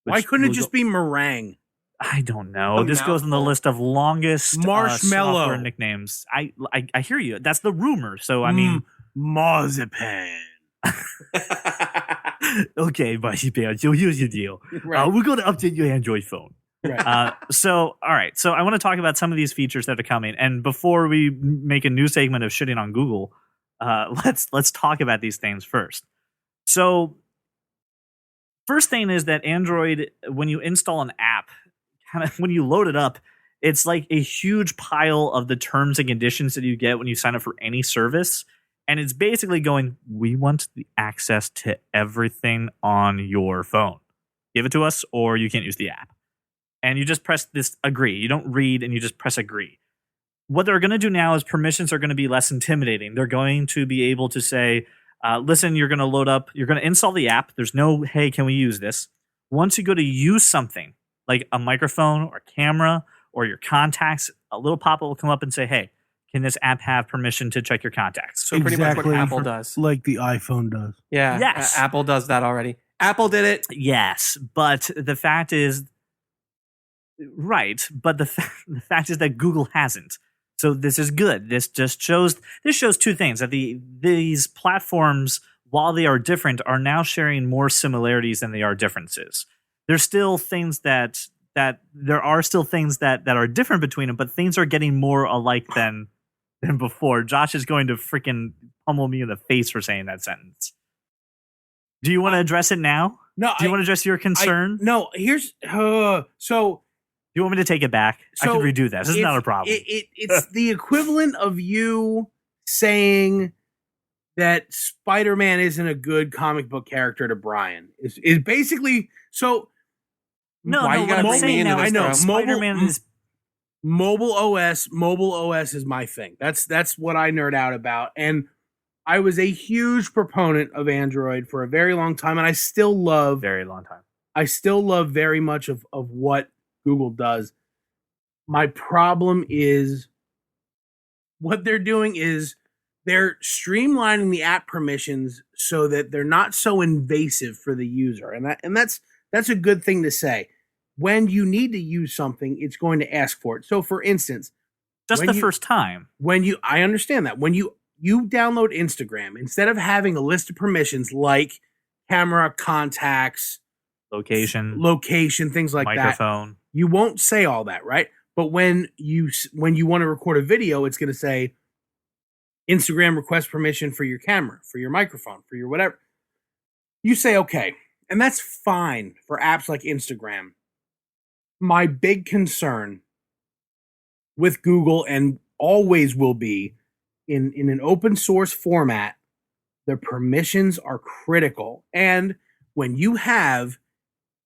Why couldn't it just be meringue? I don't know. This goes on the list of longest Marshmallow software nicknames. I hear you. That's the rumor. So I mean, marzipan. Okay, Marzipan. So here's the deal. Right. We're going to update your Android phone. Right. So all right. So I want to talk about some of these features that are coming. And before we make a new segment of shitting on Google, let's talk about these things first. So first thing is that Android, when you install an app, kind of when you load it up, it's like a huge pile of the terms and conditions that you get when you sign up for any service. And it's basically going, we want the access to everything on your phone. Give it to us or you can't use the app. And you just press this agree. You don't read and you just press agree. What they're going to do now is permissions are going to be less intimidating. They're going to be able to say, listen, you're going to load up, you're going to install the app. There's no, hey, can we use this? Once you go to use something like a microphone or camera or your contacts, a little pop-up will come up and say, hey, can this app have permission to check your contacts? So pretty much what Apple does. Like the iPhone does. Yeah. Yes. Apple does that already. Apple did it. Yes, but the fact is, right, but the fact is that Google hasn't. So this is good. This shows two things, that these platforms, while they are different, are now sharing more similarities than they are differences. There's still things that there are still things that are different between them, but things are getting more alike than before. Josh is going to freaking pummel me in the face for saying that sentence. Do you want to address it now? No. Do you want to address your concern? No. Here's so. Do you want me to take it back? I can redo that. This is not a problem. It's the equivalent of you saying that Spider-Man isn't a good comic book character to Brian. Is basically so. No, Why you gotta what I'm bring me saying into now, this, I know bro? Spider-Man is Mobile OS is my thing. That's what I nerd out about. And I was a huge proponent of Android for a very long time, and I still love Very long time. very much of what Google does. My problem is what they're doing is they're streamlining the app permissions so that they're not so invasive for the user. And that's a good thing to say. When you need to use something, it's going to ask for it. So for instance, Just the first time. I understand that. When you download Instagram, instead of having a list of permissions like camera, contacts, Location, things like that, microphone. you won't say all that, right? But when you want to record a video, it's going to say Instagram request permission for your camera, for your microphone, for your whatever. You say okay, and that's fine for apps like Instagram. My big concern with Google, and always will be, in an open source format, the permissions are critical. And when you have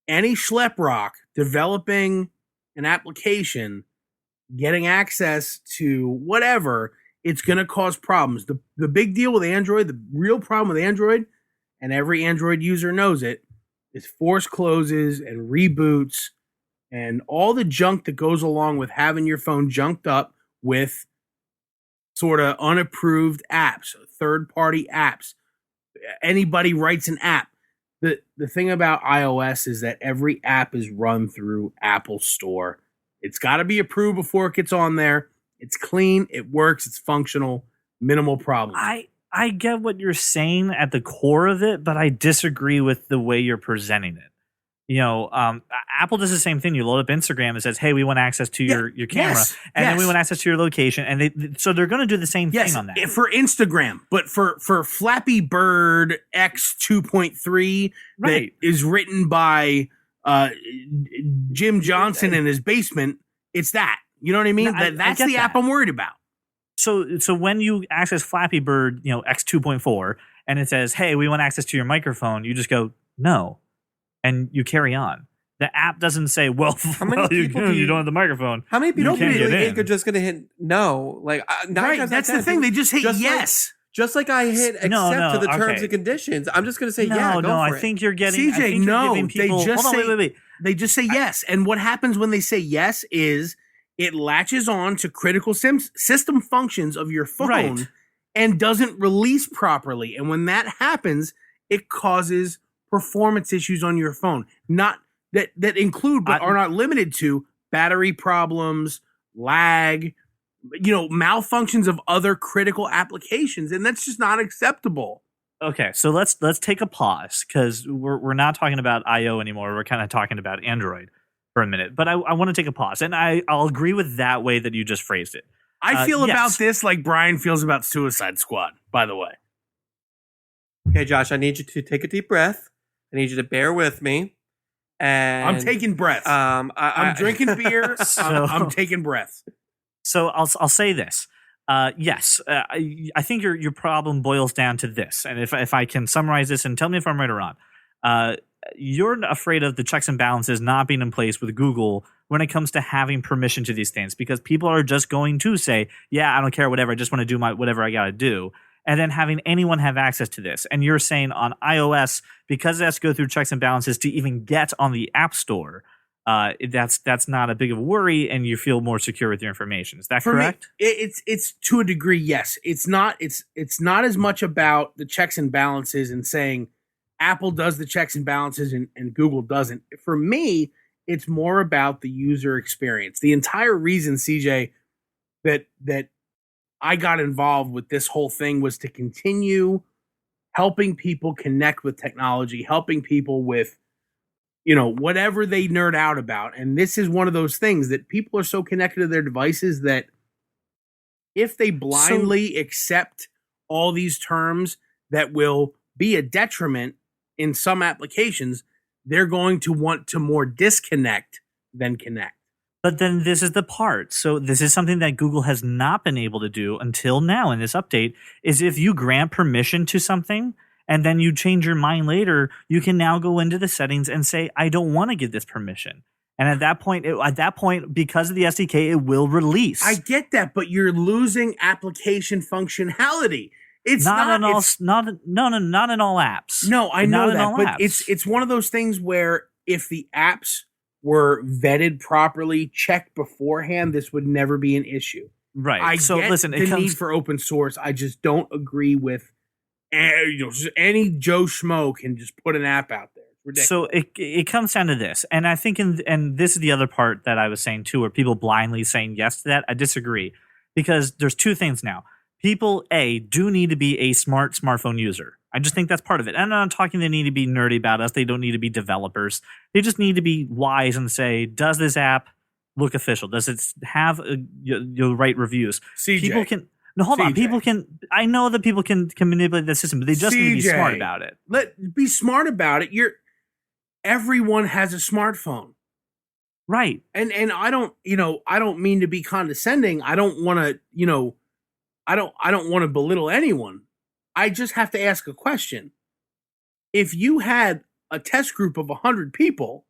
any schleprock developing an application, getting access to whatever, it's going to cause problems. The big deal with Android, the real problem with Android, and every Android user knows it, is force closes and reboots and all the junk that goes along with having your phone junked up with sort of unapproved apps, third-party apps. Anybody writes an app. The thing about iOS is that every app is run through Apple Store. It's got to be approved before it gets on there. It's clean, it works, it's functional, minimal problems. I get what you're saying at the core of it, but I disagree with the way you're presenting it. You know, Apple does the same thing. You load up Instagram and says, "Hey, we want access to your camera," then we want access to your location, and so they're going to do the same thing on that for Instagram. But for Flappy Bird X 2.3 that is written by Jim Johnson in his basement, it's that. You know what I mean? That's the app I'm worried about. So when you access Flappy Bird, X 2.4, and it says, "Hey, we want access to your microphone," you just go, "No." And you carry on. The app doesn't say, "Well, you don't have the microphone." How many people do you think are just going to hit no? Like, that's the thing. They just hit yes. Just like I hit accept to the terms and conditions. I'm just going to say yeah. No, I think you're getting CJ. No, people, they just say wait. They just say yes. And what happens when they say yes is it latches on to critical system functions of your phone and doesn't release properly. And when that happens, it causes performance issues on your phone, not that include but are not limited to battery problems, lag, malfunctions of other critical applications, and that's just not acceptable. Okay, so let's take a pause because we're not talking about I/O anymore. We're kind of talking about Android for a minute, but I want to take a pause, and I'll agree with that way that you just phrased it. I feel about this like Brian feels about Suicide Squad, by the way. Okay, Josh, I need you to take a deep breath. I need you to bear with me. And I'm taking breaths. I'm drinking beer. I'm taking breaths. So I'll say this. Yes, I think your problem boils down to this. And if I can summarize this and tell me if I'm right or wrong. You're afraid of the checks and balances not being in place with Google when it comes to having permission to these things, because people are just going to say, "Yeah, I don't care, whatever. I just want to do whatever I got to do." And then having anyone have access to this. And you're saying on iOS, because it has to go through checks and balances to even get on the App Store, that's not a big of a worry, and you feel more secure with your information. Is that correct? Me, it's to a degree, yes. It's not as much about the checks and balances and saying Apple does the checks and balances and Google doesn't. For me, it's more about the user experience. The entire reason, CJ, that I got involved with this whole thing was to continue helping people connect with technology, helping people with, whatever they nerd out about. And this is one of those things that people are so connected to their devices that if they blindly accept all these terms that will be a detriment in some applications, they're going to want to more disconnect than connect. But then this is the part. So this is something that Google has not been able to do until now in this update, is if you grant permission to something and then you change your mind later, you can now go into the settings and say, "I don't want to give this permission." And at that point, because of the SDK, it will release. I get that, but you're losing application functionality. It's not in all apps. No, I know that, but apps. it's one of those things where if the apps were vetted properly, checked beforehand, this would never be an issue. Right. I get listen, the need for open source. I just don't agree with any Joe Schmo can just put an app out there. It's ridiculous. So it comes down to this, and I think and this is the other part that I was saying too, where people blindly saying yes to that. I disagree, because there's two things now. People, do need to be a smartphone user. I just think that's part of it. And I'm not talking they need to be nerdy about us. They don't need to be developers. They just need to be wise and say, does this app look official? Does it have the right reviews? CJ. People can... No, hold on. People can... I know that people can manipulate the system, but they just need to be smart about it. Be smart about it. Everyone has a smartphone. Right. And I don't mean to be condescending. I don't want to, I don't want to belittle anyone. I just have to ask a question. If you had a test group of 100 people,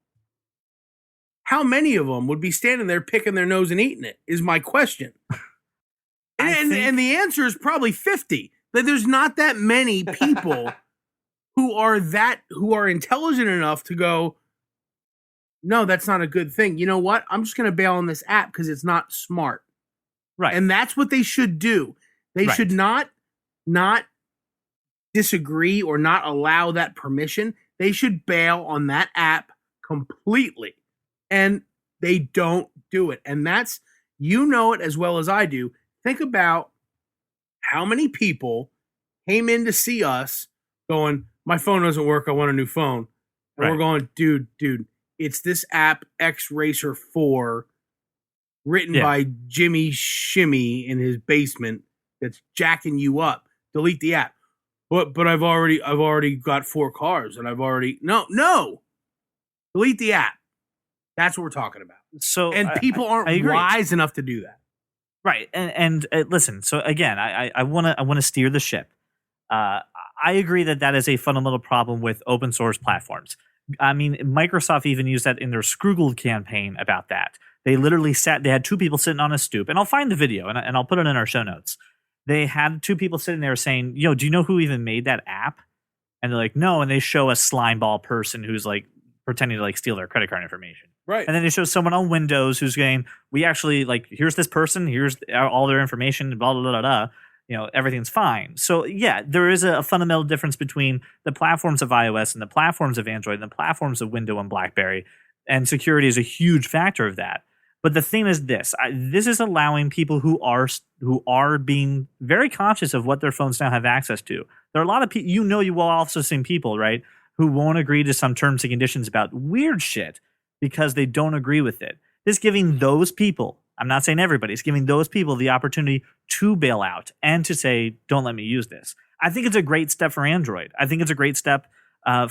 how many of them would be standing there picking their nose and eating it, is my question. And the answer is probably 50. That there's not that many people who are intelligent enough to go, no, that's not a good thing. You know what? I'm just going to bail on this app because it's not smart. Right. And that's what they should do. They should not disagree or not allow that permission. They should bail on that app completely. And they don't do it. And that's, it as well as I do. Think about how many people came in to see us going, my phone doesn't work, I want a new phone. And we're going, dude, it's this app X Racer 4 written by Jimmy Shimmy in his basement that's jacking you up. Delete the app. But I've already got 4 cars and I've already no. Delete the app. That's what we're talking about. So people aren't wise enough to do that. Right. And listen, so again, I want to steer the ship. I agree that is a fundamental problem with open source platforms. I mean, Microsoft even used that in their Scroogled campaign about that. They literally they had 2 people sitting on a stoop, and I'll find the video and I'll put it in our show notes. They had 2 people sitting there saying, yo, do you know who even made that app? And they're like, no. And they show a slimeball person who's like pretending to like steal their credit card information. Right. And then they show someone on Windows who's going, we actually like, here's this person, here's all their information, blah, blah, blah, blah. Everything's fine. So yeah, there is a fundamental difference between the platforms of iOS and the platforms of Android and the platforms of Windows and BlackBerry. And security is a huge factor of that. But the thing is this is allowing people who are being very conscious of what their phones now have access to. There are a lot of people, you will also see people, right, who won't agree to some terms and conditions about weird shit because they don't agree with it. This giving those people, I'm not saying everybody, it's giving those people the opportunity to bail out and to say, don't let me use this. I think it's a great step for Android. I think it's a great step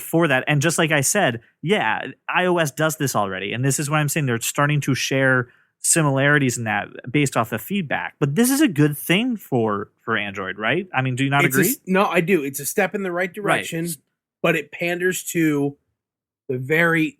for that. And just like I said, yeah, iOS does this already. And this is what I'm saying. They're starting to share similarities in that based off the feedback. But this is a good thing for Android, right? I mean, do you not agree? No, I do. It's a step in the right direction, but it panders to the very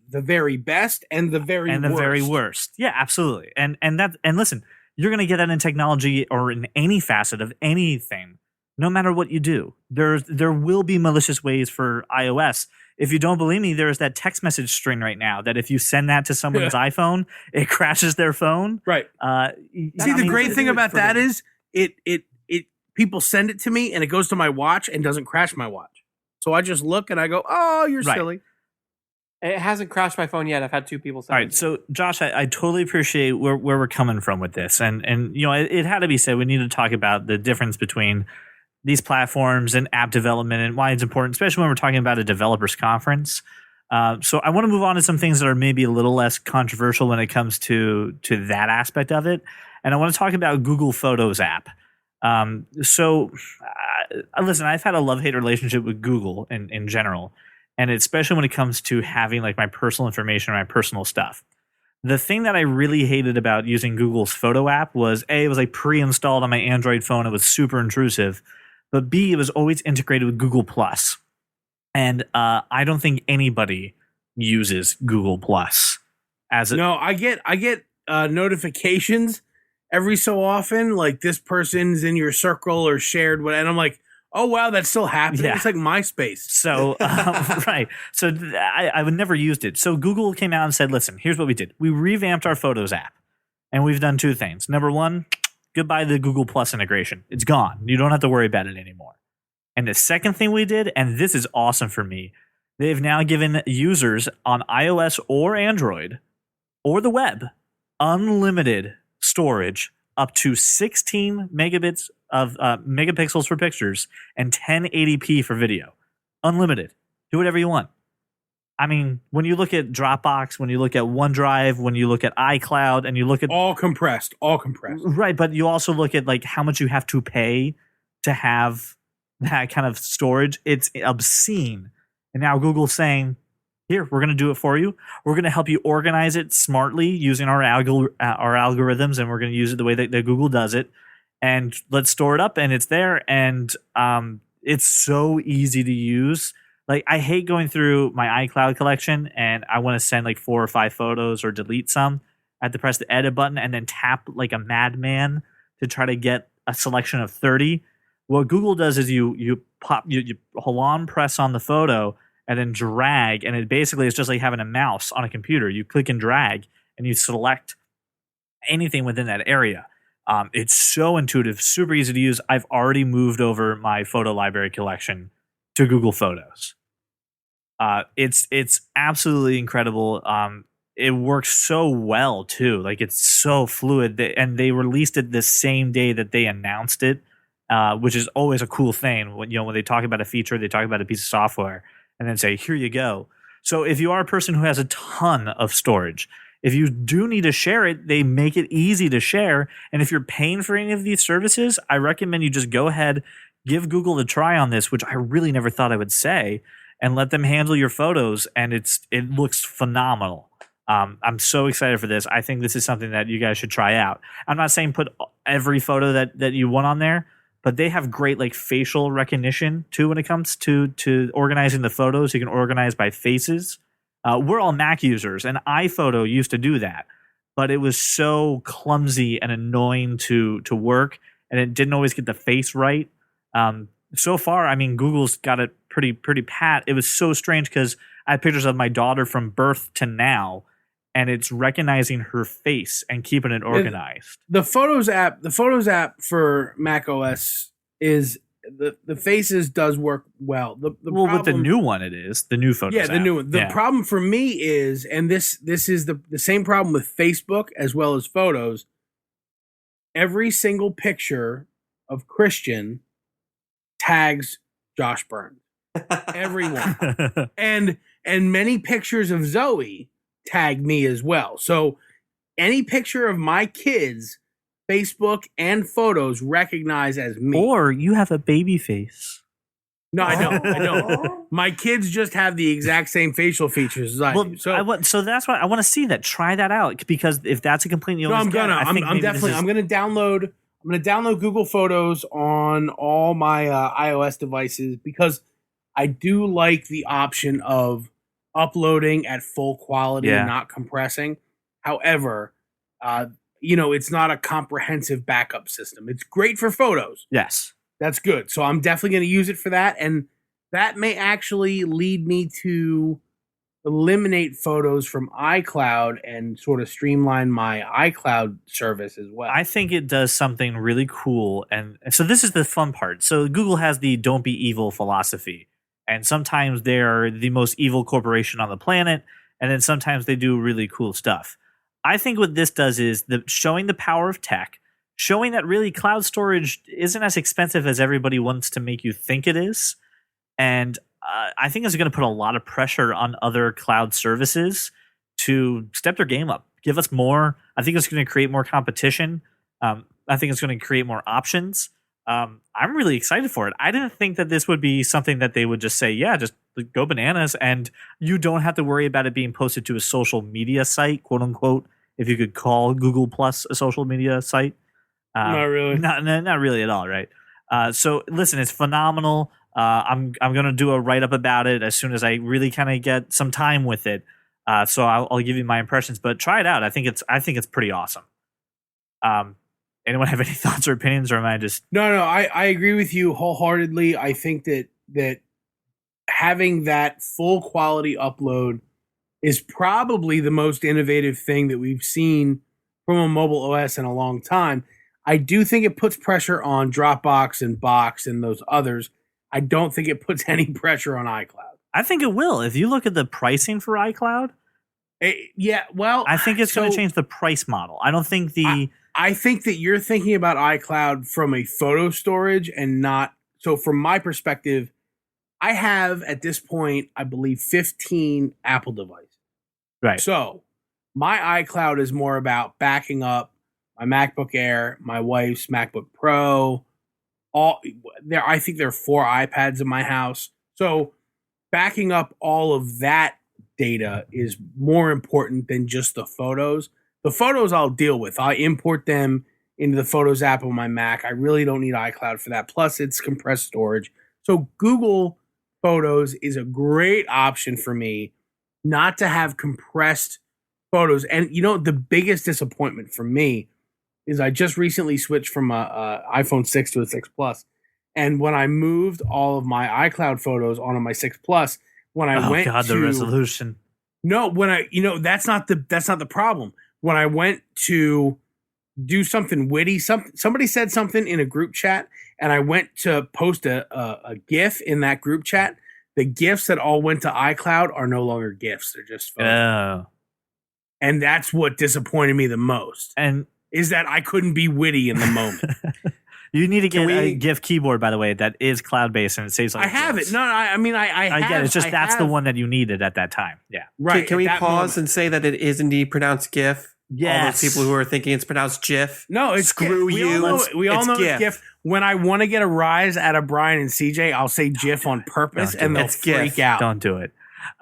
best and the very worst. Yeah, absolutely. And listen, you're going to get that in technology or in any facet of anything. No matter what you do, there will be malicious ways for iOS. If you don't believe me, there's that text message string right now that if you send that to someone's iPhone, it crashes their phone. Right. The great thing about that is it people send it to me and it goes to my watch and doesn't crash my watch. So I just look and I go, oh, you're silly. It hasn't crashed my phone yet. I've had 2 people send it. All right, so Josh, I totally appreciate where we're coming from with this, and it had to be said. We need to talk about the difference between these platforms and app development and why it's important, especially when we're talking about a developers conference. So I want to move on to some things that are maybe a little less controversial when it comes to that aspect of it. And I want to talk about Google Photos app. Listen, I've had a love-hate relationship with Google in general, and especially when it comes to having like my personal information or my personal stuff. The thing that I really hated about using Google's photo app was it was like pre-installed on my Android phone. It was super intrusive. But B, it was always integrated with Google Plus. And I don't think anybody uses Google Plus. No, I get notifications every so often, like this person's in your circle or shared what, and I'm like, oh wow, that's still happening. Yeah. It's like MySpace. So right. So I would never used it. So Google came out and said, listen, here's what we did. We revamped our Photos app, and we've done two things. Number one, goodbye the Google Plus integration. It's gone. You don't have to worry about it anymore. And the second thing we did, and this is awesome for me, they've now given users on iOS or Android or the web unlimited storage up to 16 megabits of megapixels for pictures and 1080p for video. Unlimited. Do whatever you want. I mean, when you look at Dropbox, when you look at OneDrive, when you look at iCloud, and you look at all compressed. Right, but you also look at like how much you have to pay to have that kind of storage. It's obscene. And now Google's saying, here, we're going to do it for you. We're going to help you organize it smartly using our algorithms, and we're going to use it the way that Google does it. And let's store it up, and it's there. And it's so easy to use. Like, I hate going through my iCloud collection, and I want to send like 4 or 5 photos or delete some. I have to press the edit button and then tap like a madman to try to get a selection of 30. What Google does is you hold on, press on the photo, and then drag, and it basically is just like having a mouse on a computer. You click and drag, and you select anything within that area. It's so intuitive, super easy to use. I've already moved over my photo library collection to Google Photos. It's absolutely incredible. It works so well too. Like, it's so fluid, and they released it the same day that they announced it, which is always a cool thing. When they talk about a feature, they talk about a piece of software, and then say, here you go. So if you are a person who has a ton of storage, if you do need to share it, they make it easy to share. And if you're paying for any of these services, I recommend you just go ahead, give Google a try on this, which I really never thought I would say, and let them handle your photos. And it looks phenomenal. I'm so excited for this. I think this is something that you guys should try out. I'm not saying put every photo that you want on there, but they have great like facial recognition too when it comes to organizing the photos. You can organize by faces. We're all Mac users, and iPhoto used to do that, but it was so clumsy and annoying to work, and it didn't always get the face right. So far, I mean, Google's got it pretty pat. It was so strange because I have pictures of my daughter from birth to now, and it's recognizing her face and keeping it organized. The Photos app for Mac OS is the faces does work well. The problem, with the new one, it is the new Photos. Yeah, the new one. The problem for me is, and this is the same problem with Facebook as well as Photos. Every single picture of Christian tags Josh Burns. Everyone. and many pictures of Zoe tag me as well. So any picture of my kids, Facebook and Photos recognize as me. Or you have a baby face. No, I don't. My kids just have the exact same facial features as I do. So that's why I want to see that. Try that out, because if that's a complaint you I'm gonna download Google Photos on all my iOS devices, because I do like the option of uploading at full quality and not compressing. However, it's not a comprehensive backup system. It's great for photos. Yes. That's good. So I'm definitely going to use it for that. And that may actually lead me to eliminate photos from iCloud and sort of streamline my iCloud service as well. I think it does something really cool. And so this is the fun part. So Google has the don't be evil philosophy. And sometimes they're the most evil corporation on the planet. And then sometimes they do really cool stuff. I think what this does is showing the power of tech, showing that really cloud storage isn't as expensive as everybody wants to make you think it is. And I think it's going to put a lot of pressure on other cloud services to step their game up, give us more. I think it's going to create more competition. I think it's going to create more options. I'm really excited for it. I didn't think that this would be something that they would just say, yeah, just go bananas, and you don't have to worry about it being posted to a social media site, quote unquote, if you could call Google Plus a social media site. Not really. Not really at all, right? So listen, it's phenomenal. I'm going to do a write-up about it as soon as I really kind of get some time with it. So I'll give you my impressions, but try it out. I think it's pretty awesome. Anyone have any thoughts or opinions, or am I just No, I agree with you wholeheartedly. I think that having that full quality upload is probably the most innovative thing that we've seen from a mobile OS in a long time. I do think it puts pressure on Dropbox and Box and those others. I don't think it puts any pressure on iCloud. I think it will. If you look at the pricing for iCloud, I think it's going to change the price model. I don't think I think that you're thinking about iCloud from a photo storage and not. So from my perspective, I have at this point, I believe 15 Apple devices. Right. So my iCloud is more about backing up my MacBook Air, my wife's MacBook Pro. I think there are 4 iPads in my house. So backing up all of that data is more important than just the photos. The photos I'll deal with. I import them into the Photos app on my Mac. I really don't need iCloud for that. Plus, it's compressed storage. So Google Photos is a great option for me not to have compressed photos. And the biggest disappointment for me is I just recently switched from a iPhone 6 to a 6 Plus. And when I moved all of my iCloud photos onto my 6 Plus, when I went to the resolution. No, when that's not the problem. When I went to do something witty, somebody said something in a group chat, and I went to post a GIF in that group chat. The GIFs that all went to iCloud are no longer GIFs; they're just photos. Oh. And that's what disappointed me the most. And is that I couldn't be witty in the moment. You need to get a GIF keyboard, by the way, that is cloud-based and it saves. I have it. No, I get it. It's just that's the one that you needed at that time. Yeah. Right. Can we pause and say that it is indeed pronounced GIF? Yes. All those people who are thinking it's pronounced GIF. No, it's screw GIF. you. We all know it's GIF. When I want to get a rise out of Brian and CJ, I'll say GIF on purpose, and they'll freak out. Don't do it.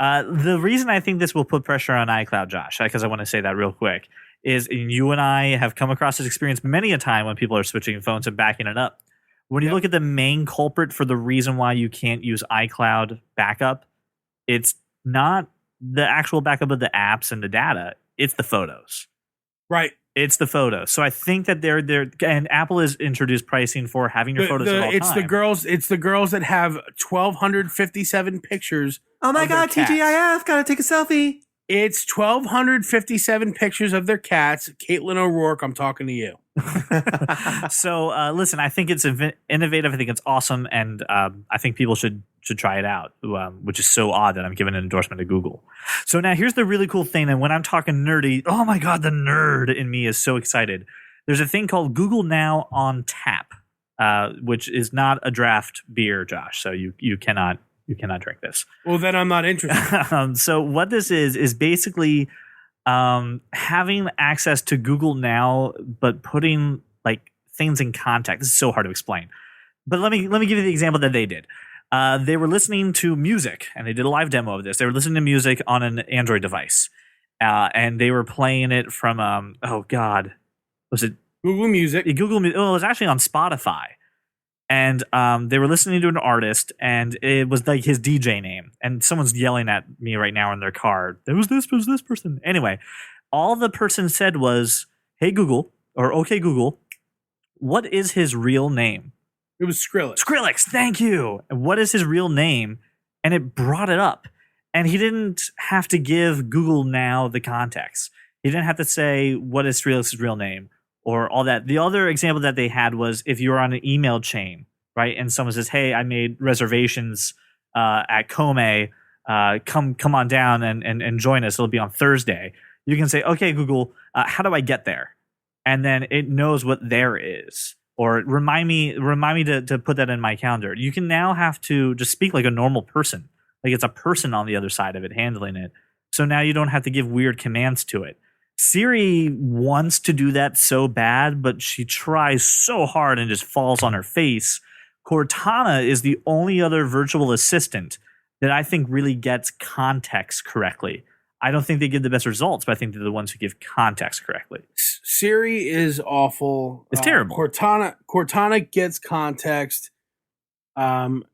The reason I think this will put pressure on iCloud, Josh, because I want to say that real quick, is you and I have come across this experience many a time when people are switching phones and backing it up. When you look at the main culprit for the reason why you can't use iCloud backup, it's not the actual backup of the apps and the data. It's the photos. Right. It's the photos. So I think that they're and Apple has introduced pricing for having your photos at all it's time. It's the girls that have 1,257 pictures. Oh my God, TGIF, gotta take a selfie. It's 1,257 pictures of their cats. Caitlin O'Rourke, I'm talking to you. So listen, I think it's innovative. I think it's awesome, and I think people should try it out. Which is so odd that I'm giving an endorsement to Google. So now here's the really cool thing. And when I'm talking nerdy, oh my God, the nerd in me is so excited. There's a thing called Google Now on Tap, which is not a draft beer, Josh. So you cannot drink this. Well, then I'm not interested. So what this is basically having access to Google Now, but putting like things in context. This is so hard to explain, but let me give you the example that they did. They were listening to music, and they did a live demo of this. They were listening to music on an Android device, and they were playing it from was it Google Music? Google Music. Oh, it was actually on Spotify. And they were listening to an artist, and it was like his DJ name. And someone's yelling at me right now in their car. It was this person. Anyway, all the person said was, "Hey Google," or "Okay Google, what is his real name?" It was Skrillex. Skrillex, thank you. What is his real name? And it brought it up. And he didn't have to give Google Now the context. He didn't have to say, what is Skrillex's real name? Or all that. The other example that they had was if you're on an email chain, right? And someone says, "Hey, I made reservations at Kome. Come on down and join us. It'll be on Thursday." You can say, "Okay, Google, how do I get there?" And then it knows what there is. Or remind me to put that in my calendar. You can now have to just speak like a normal person. Like it's a person on the other side of it handling it. So now you don't have to give weird commands to it. Siri wants to do that so bad, but she tries so hard and just falls on her face. Cortana is the only other virtual assistant that I think really gets context correctly. I don't think they give the best results, but I think they're the ones who give context correctly. Siri is awful. It's terrible. Cortana gets context.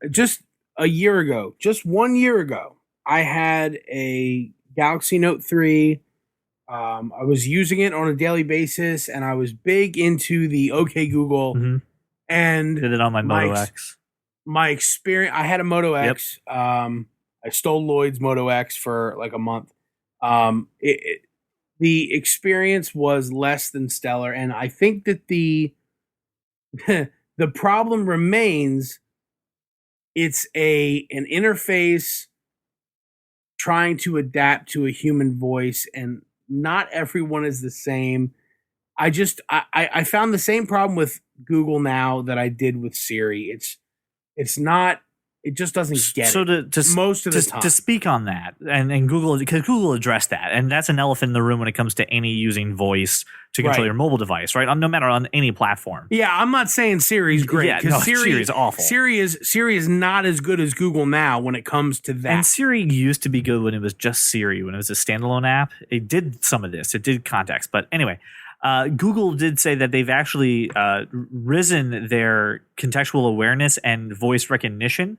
Just 1 year ago, I had a Galaxy Note 3. I was using it on a daily basis, and I was big into the OK Google. Mm-hmm. And did it on my Moto X. My experience, I had a Moto X. I stole Lloyd's Moto X for like a month. The experience was less than stellar, and I think that the the problem remains. It's an interface trying to adapt to a human voice, and not everyone is the same. I found the same problem with Google Now that I did with Siri. It's not. It just doesn't get so it. Most of the time. To speak on that, and Google, because Google addressed that, and that's an elephant in the room when it comes to any using voice to control your mobile device, right? No matter on any platform. Yeah, I'm not saying Siri's great. Yeah, no, Siri is awful. Siri is not as good as Google Now when it comes to that. And Siri used to be good when it was just Siri, when it was a standalone app. It did some of this. It did context. But anyway, Google did say that they've actually risen their contextual awareness and voice recognition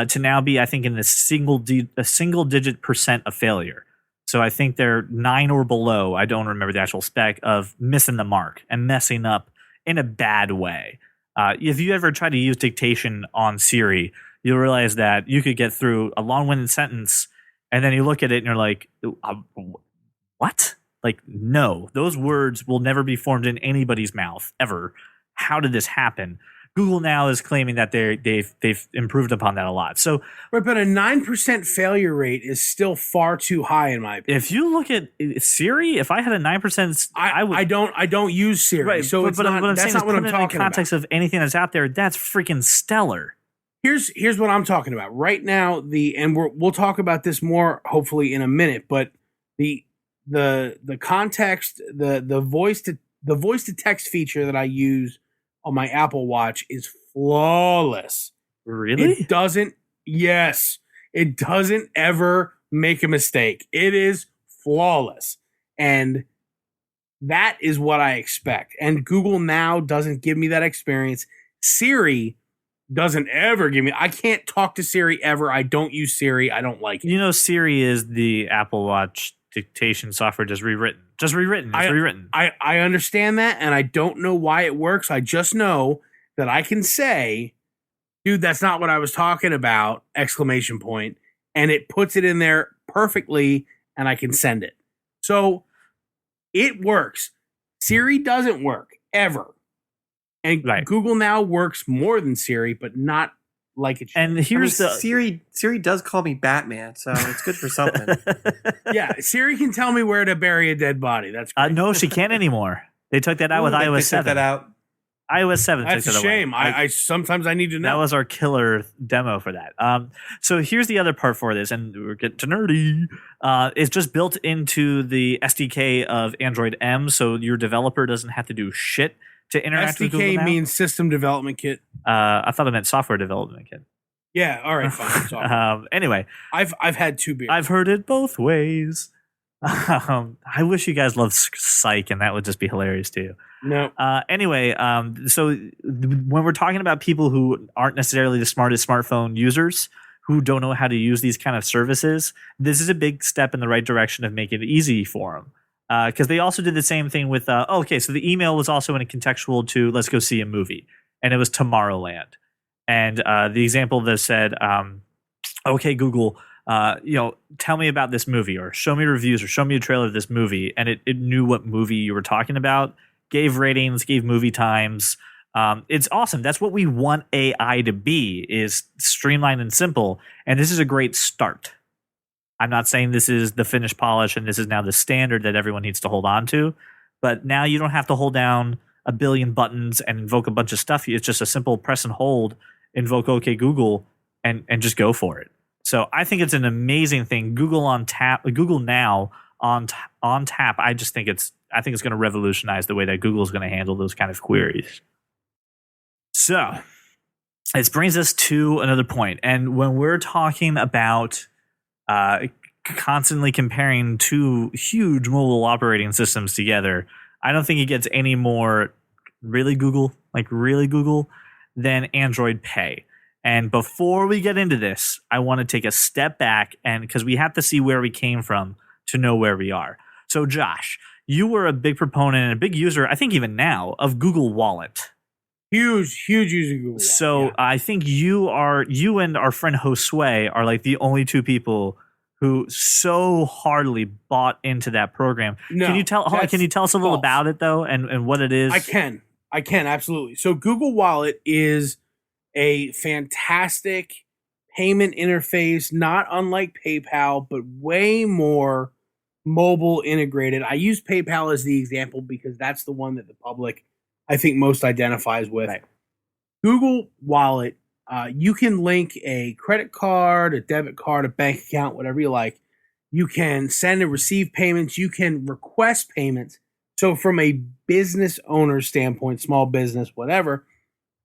to now be, I think, in a single digit % of failure. So I think they're 9 or below. I don't remember the actual spec of missing the mark and messing up in a bad way. If you ever try to use dictation on Siri, you'll realize that you could get through a long-winded sentence, and then you look at it and you're like, what? Like, no, those words will never be formed in anybody's mouth ever. How did this happen? Google Now is claiming that they've improved upon that a lot. So, right, but a 9% failure rate is still far too high in my opinion. If you look at Siri, if I had a 9%, I would. I don't use Siri, right? So but what I'm saying is, put it in the context of anything that's out there, that's freaking stellar. Here's what I'm talking about right now. We'll talk about this more hopefully in a minute, but the context, the voice to text feature that I use on my Apple Watch is flawless. Really? It doesn't ever make a mistake. It is flawless. And that is what I expect. And Google Now doesn't give me that experience. Siri doesn't ever give me. I can't talk to Siri ever. I don't use Siri. I don't like it. You know, Siri is the Apple Watch dictation software just rewritten. It's rewritten. I understand that, and I don't know why it works. I just know that I can say, dude, that's not what I was talking about, ! And it puts it in there perfectly, and I can send it. So it works. Siri doesn't work, ever. And Google Now works more than Siri, but not like it should. And here's Siri does call me Batman, so it's good for something. Yeah, Siri can tell me where to bury a dead body. That's great. No, she can't anymore. They took that out with iOS 7. Took that out. iOS 7. That's a shame. I sometimes I need to know. That was our killer demo for that. So here's the other part for this, and we're getting to nerdy. It's just built into the SDK of Android M, so your developer doesn't have to do shit to interact with Google Now. SDK means System Development Kit. I thought it meant Software Development Kit. Yeah, all right, fine. Anyway, I've had 2 beers. I've heard it both ways. I wish you guys loved Psych, and that would just be hilarious too. No. Anyway, so when we're talking about people who aren't necessarily the smartest smartphone users, who don't know how to use these kind of services, this is a big step in the right direction of making it easy for them. Because they also did the same thing with, so the email was also in a contextual to let's go see a movie, and it was Tomorrowland. And the example that said, okay, Google, tell me about this movie, or show me reviews, or show me a trailer of this movie. And it knew what movie you were talking about, gave ratings, gave movie times. It's awesome. That's what we want AI to be, is streamlined and simple. And this is a great start. I'm not saying this is the finished polish and this is now the standard that everyone needs to hold on to, but now you don't have to hold down a billion buttons and invoke a bunch of stuff. It's just a simple press and hold, invoke OK Google, and just go for it. So I think it's an amazing thing. Google Now on tap. I think it's going to revolutionize the way that Google is going to handle those kind of queries. So this brings us to another point. And when we're talking about constantly comparing 2 huge mobile operating systems together, I don't think it gets any more really Google than Android Pay. And before we get into this, I want to take a step back, and because we have to see where we came from to know where we are. So, Josh, you were a big proponent and a big user, I think even now, of Google Wallet. Huge user Google Wallet. So I think you and our friend Josue are like the only two people who so hardly bought into that program. No, can you tell us a little about it though, and what it is? I can absolutely. So Google Wallet is a fantastic payment interface, not unlike PayPal, but way more mobile integrated. I use PayPal as the example because that's the one that the public, I think, most identifies with. Right. Google Wallet, you can link a credit card, a debit card, a bank account, whatever you like. You can send and receive payments. You can request payments. So from a business owner standpoint, small business, whatever,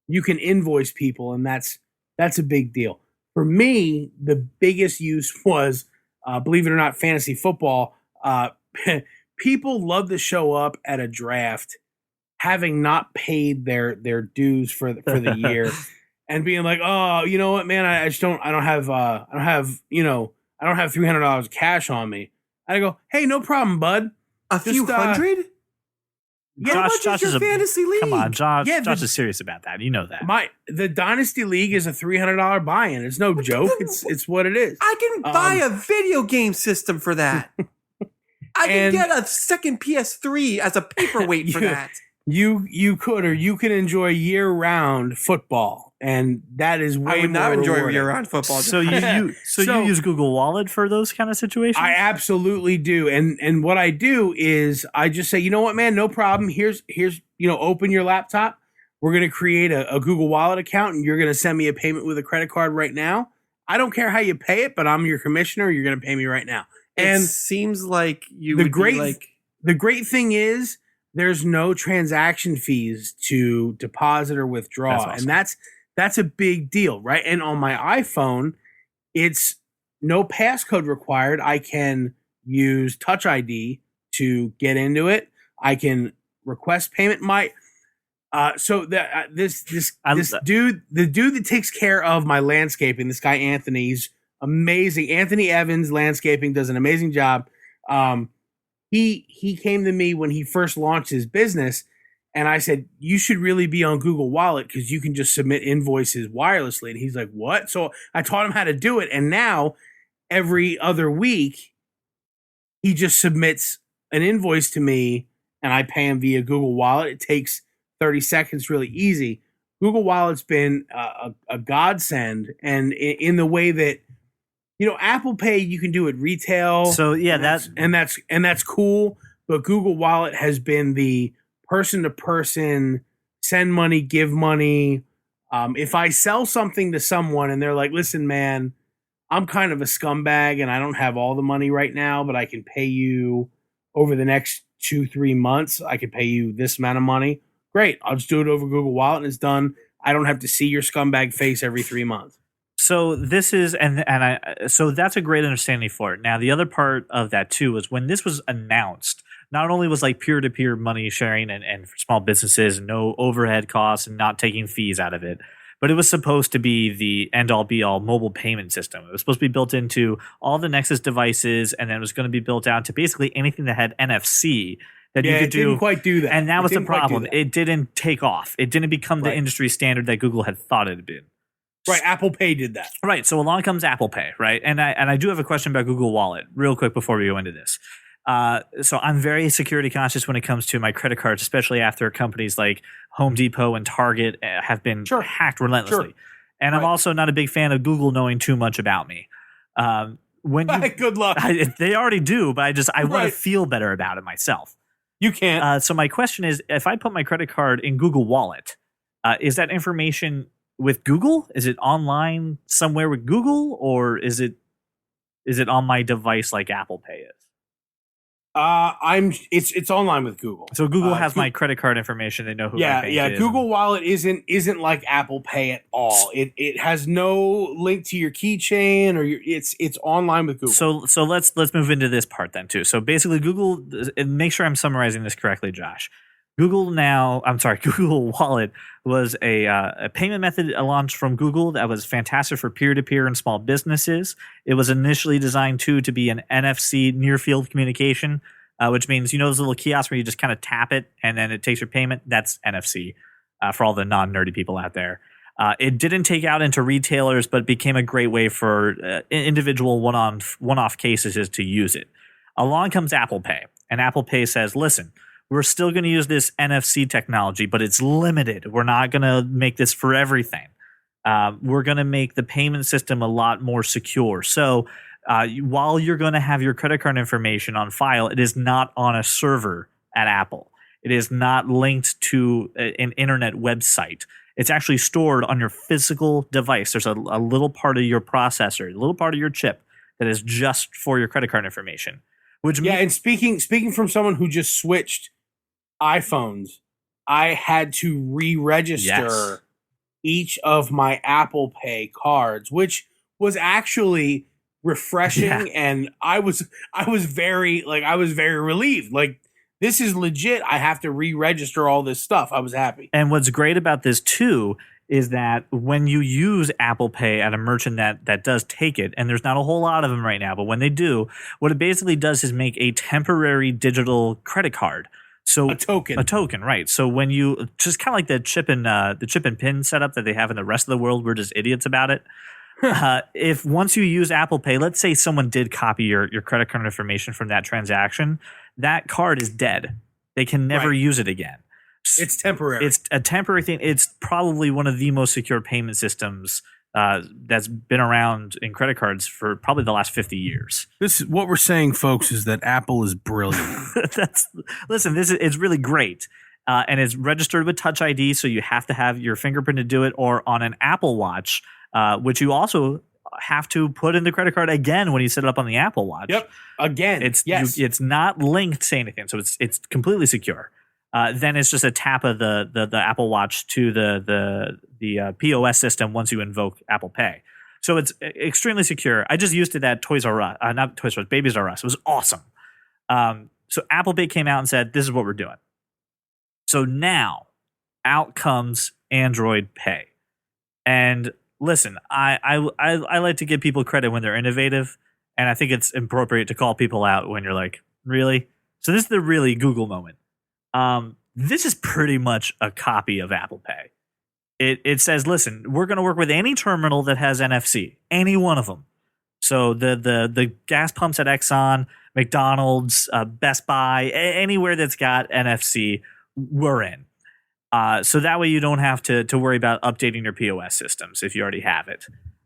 you can invoice people, and that's a big deal. For me, the biggest use was, believe it or not, fantasy football. People love to show up at a draft having not paid their dues for the year and being like, oh, you know what, man, I don't have $300 of cash on me. I go, hey, no problem, bud. A few hundred? Yeah, Josh is a fantasy league. Come on, Josh. Yeah, Josh is serious about that. You know that. The Dynasty League is a $300 buy-in. It's no joke. It's what it is. I can buy a video game system for that. I can get a second PS3 as a paperweight for that. You could, or you can enjoy year-round football, and that is way more. I would not enjoy rewarding. year-round football. So you use Google Wallet for those kind of situations? I absolutely do, and what I do is I just say, you know what, man, no problem. Here's open your laptop. We're gonna create a Google Wallet account, and you're gonna send me a payment with a credit card right now. I don't care how you pay it, but I'm your commissioner. You're gonna pay me right now. And it seems like the great thing is, there's no transaction fees to deposit or withdraw. That's awesome. And that's a big deal, right? And on my iPhone, it's no passcode required. I can use Touch ID to get into it. I can request payment. This dude, the dude that takes care of my landscaping, this guy Anthony, he's amazing. Anthony Evans Landscaping does an amazing job. He came to me when he first launched his business, and I said, you should really be on Google Wallet because you can just submit invoices wirelessly. And he's like, what? So I taught him how to do it. And now every other week, he just submits an invoice to me and I pay him via Google Wallet. It takes 30 seconds, really easy. Google Wallet's been a godsend, and in the way that, Apple Pay, you can do it retail. So yeah, that's cool. But Google Wallet has been the person to person, send money, give money. If I sell something to someone and they're like, listen, man, I'm kind of a scumbag and I don't have all the money right now, but I can pay you over the next 2-3 months. I can pay you this amount of money. Great. I'll just do it over Google Wallet and it's done. I don't have to see your scumbag face every 3 months. So this is, so that's a great understanding for it. Now, the other part of that too was when this was announced, not only was like peer-to-peer money sharing and for small businesses, no overhead costs and not taking fees out of it, but it was supposed to be the end-all be-all mobile payment system. It was supposed to be built into all the Nexus devices, and then it was going to be built out to basically anything that had NFC that you could do. It didn't quite do that. And that was the problem. It didn't take off. It didn't become the industry standard that Google had thought it had been. Right, Apple Pay did that. Right, so along comes Apple Pay, right? And I do have a question about Google Wallet real quick before we go into this. So I'm very security conscious when it comes to my credit cards, especially after companies like Home Depot and Target have been hacked relentlessly. Sure. And I'm also not a big fan of Google knowing too much about me. Good luck. They already do, but I want to feel better about it myself. You can't. So my question is, if I put my credit card in Google Wallet, is that information with Google? Is it online somewhere with Google, or is it on my device like Apple Pay is? It's online with Google. So Google has my credit card information. They know who my bank is. Google Wallet isn't like Apple Pay at all. It has no link to your keychain or it's online with Google. So let's move into this part then too. So basically Google, and make sure I'm summarizing this correctly, Josh. Google Wallet was a payment method launched from Google that was fantastic for peer-to-peer and small businesses. It was initially designed to be an NFC near-field communication, which means, those little kiosks where you just kind of tap it and then it takes your payment. That's NFC for all the non-nerdy people out there. It didn't take out into retailers, but became a great way for individual one-off cases to use it. Along comes Apple Pay, and Apple Pay says, listen, we're still going to use this NFC technology, but it's limited. We're not going to make this for everything. We're going to make the payment system a lot more secure. So while you're going to have your credit card information on file, it is not on a server at Apple. It is not linked to an internet website. It's actually stored on your physical device. There's a little part of your processor, a little part of your chip that is just for your credit card information. And speaking from someone who just switched iPhones, I had to re-register each of my Apple Pay cards, which was actually refreshing, and I was very relieved. Like, this is legit. I have to re-register all this stuff. I was happy. And what's great about this too is that when you use Apple Pay at a merchant that does take it, and there's not a whole lot of them right now, but when they do, what it basically does is make a temporary digital credit card. So a token, right? So when you just kind of like the chip and pin setup that they have in the rest of the world, we're just idiots about it. If once you use Apple Pay, let's say someone did copy your credit card information from that transaction, that card is dead. They can never use it again. It's temporary. It's a temporary thing. It's probably one of the most secure payment systems that's been around in credit cards for probably the last 50 years. This is what we're saying, folks, is that Apple is brilliant. It's really great. And it's registered with Touch ID, so you have to have your fingerprint to do it, or on an Apple Watch, which you also have to put in the credit card again when you set it up on the Apple Watch. Yep, again. It's not linked to anything, so it's completely secure. Then it's just a tap of the Apple Watch to the POS system once you invoke Apple Pay. So it's extremely secure. I just used it at Toys R Us, not Toys R Us, Babies R Us. It was awesome. So Apple Pay came out and said, this is what we're doing. So now out comes Android Pay. And listen, I like to give people credit when they're innovative, and I think it's appropriate to call people out when you're like, really? So this is the really Google moment. This is pretty much a copy of Apple Pay. It says, listen, we're going to work with any terminal that has NFC, any one of them. So the gas pumps at Exxon, McDonald's, Best Buy, anywhere that's got NFC, we're in. So that way you don't have to worry about updating your POS systems if you already have it.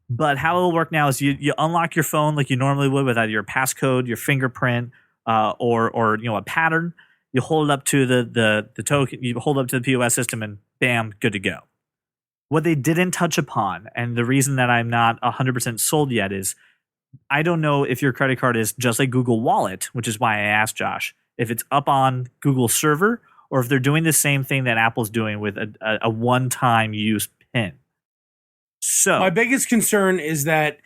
But how it'll work now is you unlock your phone like you normally would with either your passcode, your fingerprint, or a pattern. You hold it up to the token, you hold it up to the POS system, and bam, good to go. What they didn't touch upon, and the reason that I'm not 100% sold yet, is I don't know if your credit card is just like Google Wallet, which is why I asked Josh, if it's up on Google server, or if they're doing the same thing that Apple's doing with a one-time use PIN. So my biggest concern is that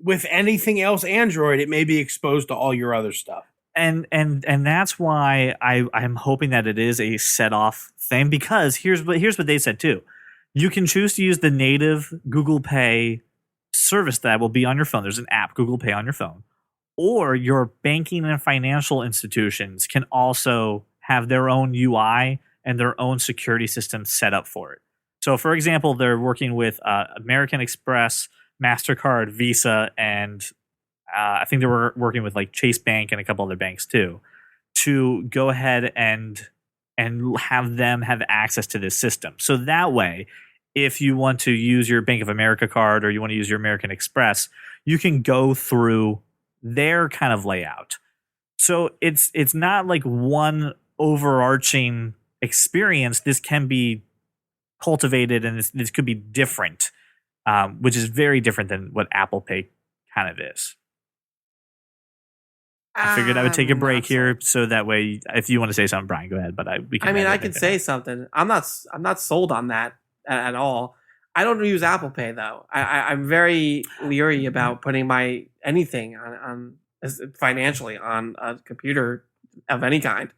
with anything else Android, it may be exposed to all your other stuff. And that's why I'm hoping that it is a set-off thing, because here's what they said too. You can choose to use the native Google Pay service that will be on your phone. There's an app, Google Pay, on your phone. Or your banking and financial institutions can also have their own UI and their own security system set up for it. So, for example, they're working with American Express, MasterCard, Visa, and I think they were working with like Chase Bank and a couple other banks too, to go ahead and have them have access to this system. So that way, if you want to use your Bank of America card or you want to use your American Express, you can go through their kind of layout. So it's not like one overarching experience. This can be cultivated, and this could be different, which is very different than what Apple Pay kind of is. I figured I would take a break here, so that way, if you want to say something, Brian, go ahead. But I can say something. I'm not sold on that at all. I don't use Apple Pay though. I'm very leery about putting my anything on financially on a computer of any kind.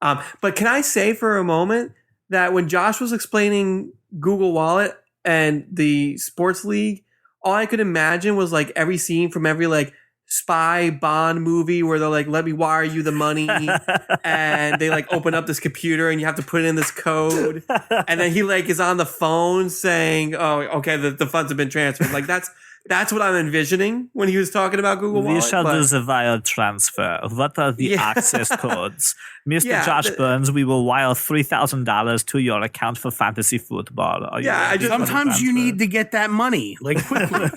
But can I say for a moment that when Josh was explaining Google Wallet and the sports league, all I could imagine was like every scene from every like spy Bond movie where they're like, let me wire you the money. And they like open up this computer and you have to put in this code. And then he like is on the phone saying, oh, okay, the funds have been transferred. Like that's what I'm envisioning when he was talking about Google Wallet. We shall do the wire transfer. What are the access codes? Mr. Josh Burns, we will wire $3,000 to your account for fantasy football. Sometimes you need to get that money, like quickly.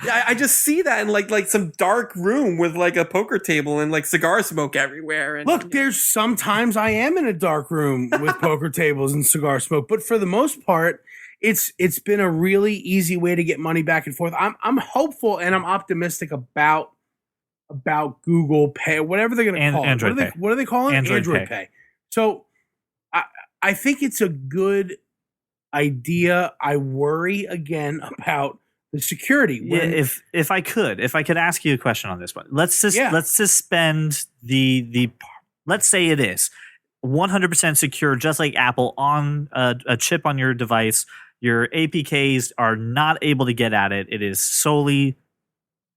I just see that in like some dark room with like a poker table and like cigar smoke everywhere. And look, there's sometimes I am in a dark room with poker tables and cigar smoke, but for the most part, it's been a really easy way to get money back and forth. I'm hopeful and I'm optimistic about Google Pay, whatever they're going to call Android it. What are they calling it? Android Pay. So I think it's a good idea. I worry again about the security. If I could ask you a question on this one, let's suspend the let's say it is 100% secure, just like Apple, on a chip on your device. Your APKs are not able to get at it. It is solely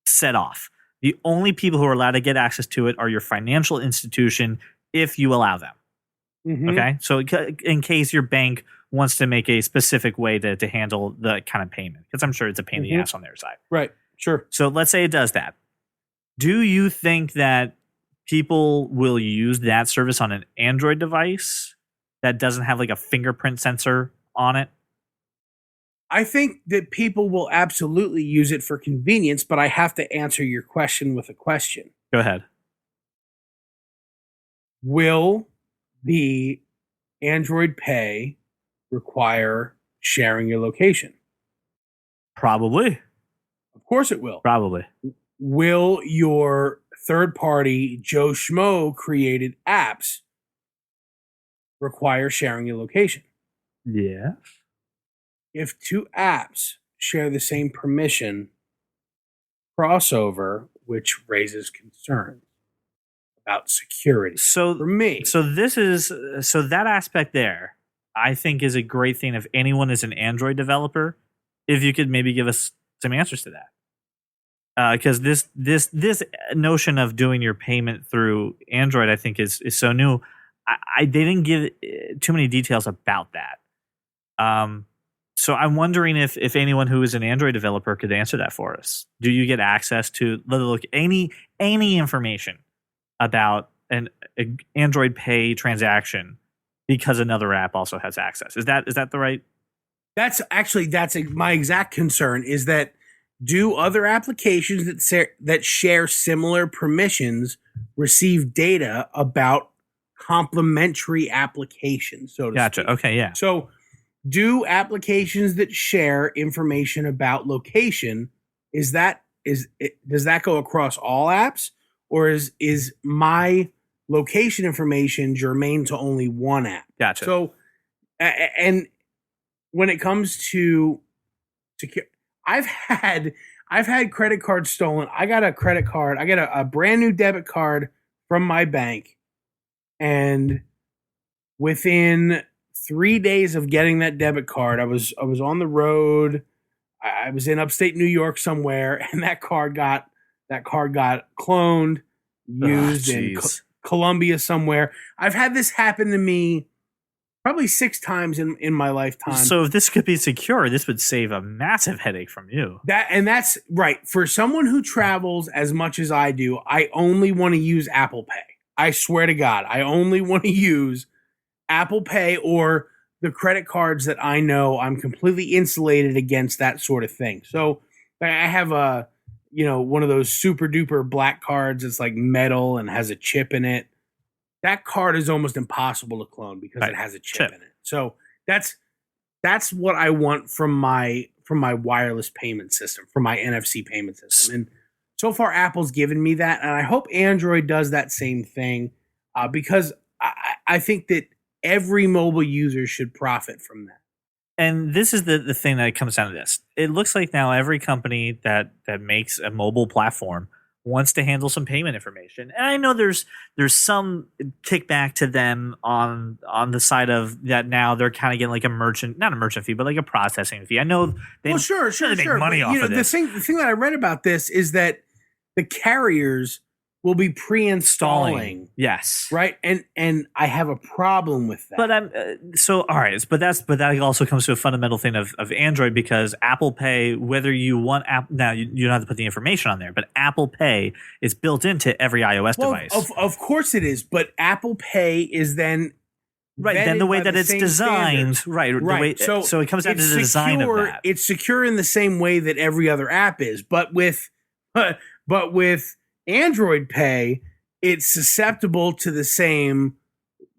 set off. The only people who are allowed to get access to it are your financial institution if you allow them. Mm-hmm. Okay? So in case your bank wants to make a specific way to handle the kind of payment, because I'm sure it's a pain in the ass on their side. Right. Sure. So let's say it does that. Do you think that people will use that service on an Android device that doesn't have like a fingerprint sensor on it? I think that people will absolutely use it for convenience, but I have to answer your question with a question. Go ahead. Will the Android Pay require sharing your location? Probably. Of course it will. Probably. Will your third-party Joe Schmo created apps require sharing your location? Yes. If two apps share the same permission, crossover, which raises concerns about security. So for me, so that aspect there, I think, is a great thing if anyone is an Android developer. If you could maybe give us some answers to that, because this notion of doing your payment through Android, I think, is so new. They didn't give too many details about that. So I'm wondering if anyone who is an Android developer could answer that for us. Do you get access to any information about an Android Pay transaction because another app also has access? Is that the right? That's my exact concern. Is that do other applications that share similar permissions receive data about complementary applications? So to gotcha. speak. Okay. Yeah. So, do applications that share information about location, does that go across all apps, or is my location information germane to only one app? Gotcha. So, and when it comes to secure, I've had credit cards stolen. I got a credit card. I got a brand new debit card from my bank, and within 3 days of getting that debit card, I was on the road. I was in upstate New York somewhere, and that card got cloned, used in Colombia somewhere. I've had this happen to me probably 6 times in my lifetime. So if this could be secure, this would save a massive headache from you. That's right. For someone who travels as much as I do, I only want to use Apple Pay. I swear to God, I only want to use Apple Pay or the credit cards that I know I'm completely insulated against that sort of thing. So I have one of those super duper black cards. It's like metal and has a chip in it. That card is almost impossible to clone because it has a chip in it. So that's what I want from my wireless payment system, from my NFC payment system. And so far, Apple's given me that, and I hope Android does that same thing because I think that every mobile user should profit from that. And this is the thing that comes down to this. It looks like now every company that makes a mobile platform wants to handle some payment information. And I know there's some kickback to them on the side of that. Now they're kind of getting like not a merchant fee, but like a processing fee. I know they sure. make money off of this. The thing that I read about this is that the carriers will be pre-installing. Yes. Right. And I have a problem with that. But so all right, but that also comes to a fundamental thing of Android, because Apple Pay, whether you want now you don't have to put the information on there, but Apple Pay is built into every iOS device. Of course it is, but Apple Pay is then then the way that it's designed, standard. right. So it comes down to the design of that. It's secure in the same way that every other app is, but with Android Pay, it's susceptible to the same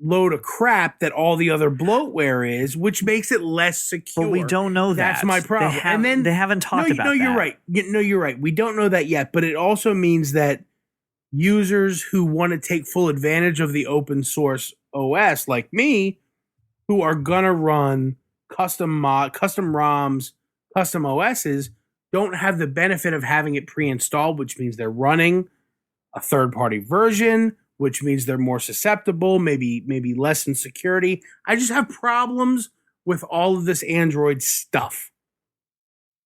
load of crap that all the other bloatware is, which makes it less secure. But we don't know that. That's my problem. They haven't talked about that. You're right. No, you're right. We don't know that yet, but it also means that users who want to take full advantage of the open source OS, like me, who are gonna run custom ROMs, custom OSs, don't have the benefit of having it pre-installed, which means they're running a third-party version, which means they're more susceptible, maybe less in security. I just have problems with all of this Android stuff.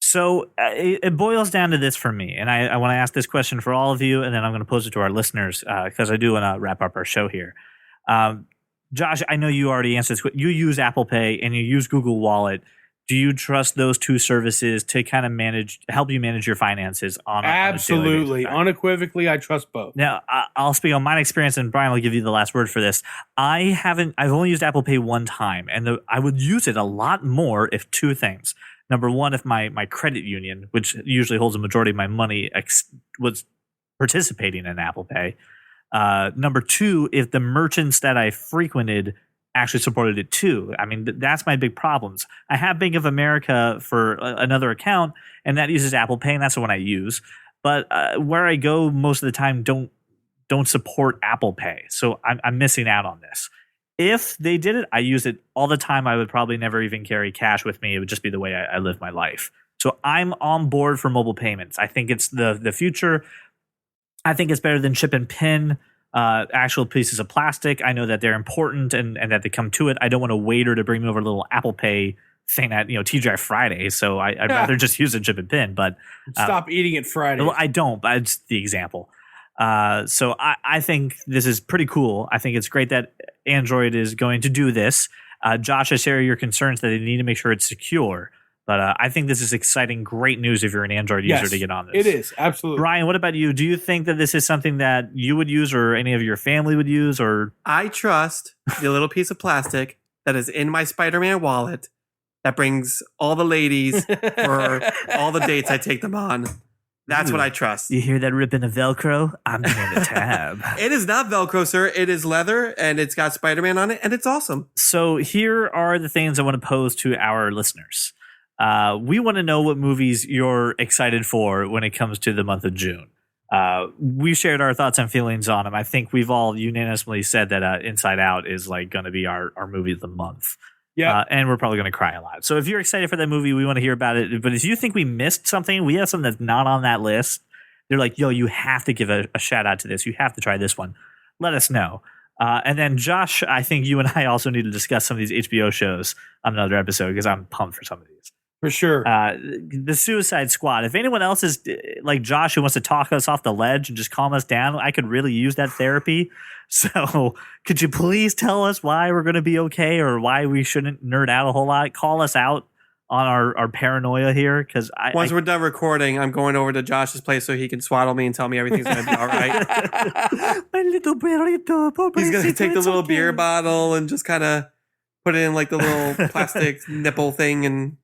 So it boils down to this for me, and I want to ask this question for all of you, and then I'm going to pose it to our listeners, because I do want to wrap up our show here. Josh, I know you already answered this. You use Apple Pay and you use Google Wallet. Do you trust those two services to kind of help you manage your finances on Absolutely. On unequivocally, I trust both. Now, I'll speak on my experience, and Brian will give you the last word for this. I've only used Apple Pay one time, and I would use it a lot more if two things. Number one, if my credit union, which usually holds a majority of my money, was participating in Apple Pay. Number two, if the merchants that I frequented actually supported it too. I mean, that's my big problems. I have Bank of America for another account, and that uses Apple Pay, and that's the one I use. But where I go most of the time don't support Apple Pay, so I'm missing out on this. If they did it, I use it all the time. I would probably never even carry cash with me. It would just be the way I live my life. So I'm on board for mobile payments. I think it's the future. I think it's better than chip and pin. Actual pieces of plastic. I know that they're important and that they come to it. I don't want a waiter to bring me over a little Apple Pay thing at TGI Friday. So I'd rather just use a chip and pin. But stop eating it Friday. Well, I don't. But it's the example. So I think this is pretty cool. I think it's great that Android is going to do this. Josh, I share your concerns that they need to make sure it's secure. But I think this is exciting, great news if you're an Android user to get on this. It is, absolutely. Brian, what about you? Do you think that this is something that you would use or any of your family would use? Or I trust the little piece of plastic that is in my Spider-Man wallet that brings all the ladies for all the dates I take them on. That's what I trust. You hear that ripping of Velcro? I'm doing the tab. It is not Velcro, sir. It is leather, and it's got Spider-Man on it, and it's awesome. So here are the things I want to pose to our listeners. We want to know what movies you're excited for when it comes to the month of June. We shared our thoughts and feelings on them. I think we've all unanimously said that Inside Out is like going to be our movie of the month. Yeah, and we're probably going to cry a lot. So if you're excited for that movie, we want to hear about it. But if you think we missed something, we have something that's not on that list. They're like, yo, you have to give a shout out to this. You have to try this one. Let us know. And then Josh, I think you and I also need to discuss some of these HBO shows on another episode because I'm pumped for some of these. For sure. The Suicide Squad. If anyone else is like Josh who wants to talk us off the ledge and just calm us down, I could really use that therapy. So could you please tell us why we're going to be okay or why we shouldn't nerd out a whole lot? Call us out on our paranoia here. Because once we're done recording, I'm going over to Josh's place so he can swaddle me and tell me everything's going to be all right. My little burrito. He's going to take the little beer bottle and just kind of put it in like the little plastic nipple thing and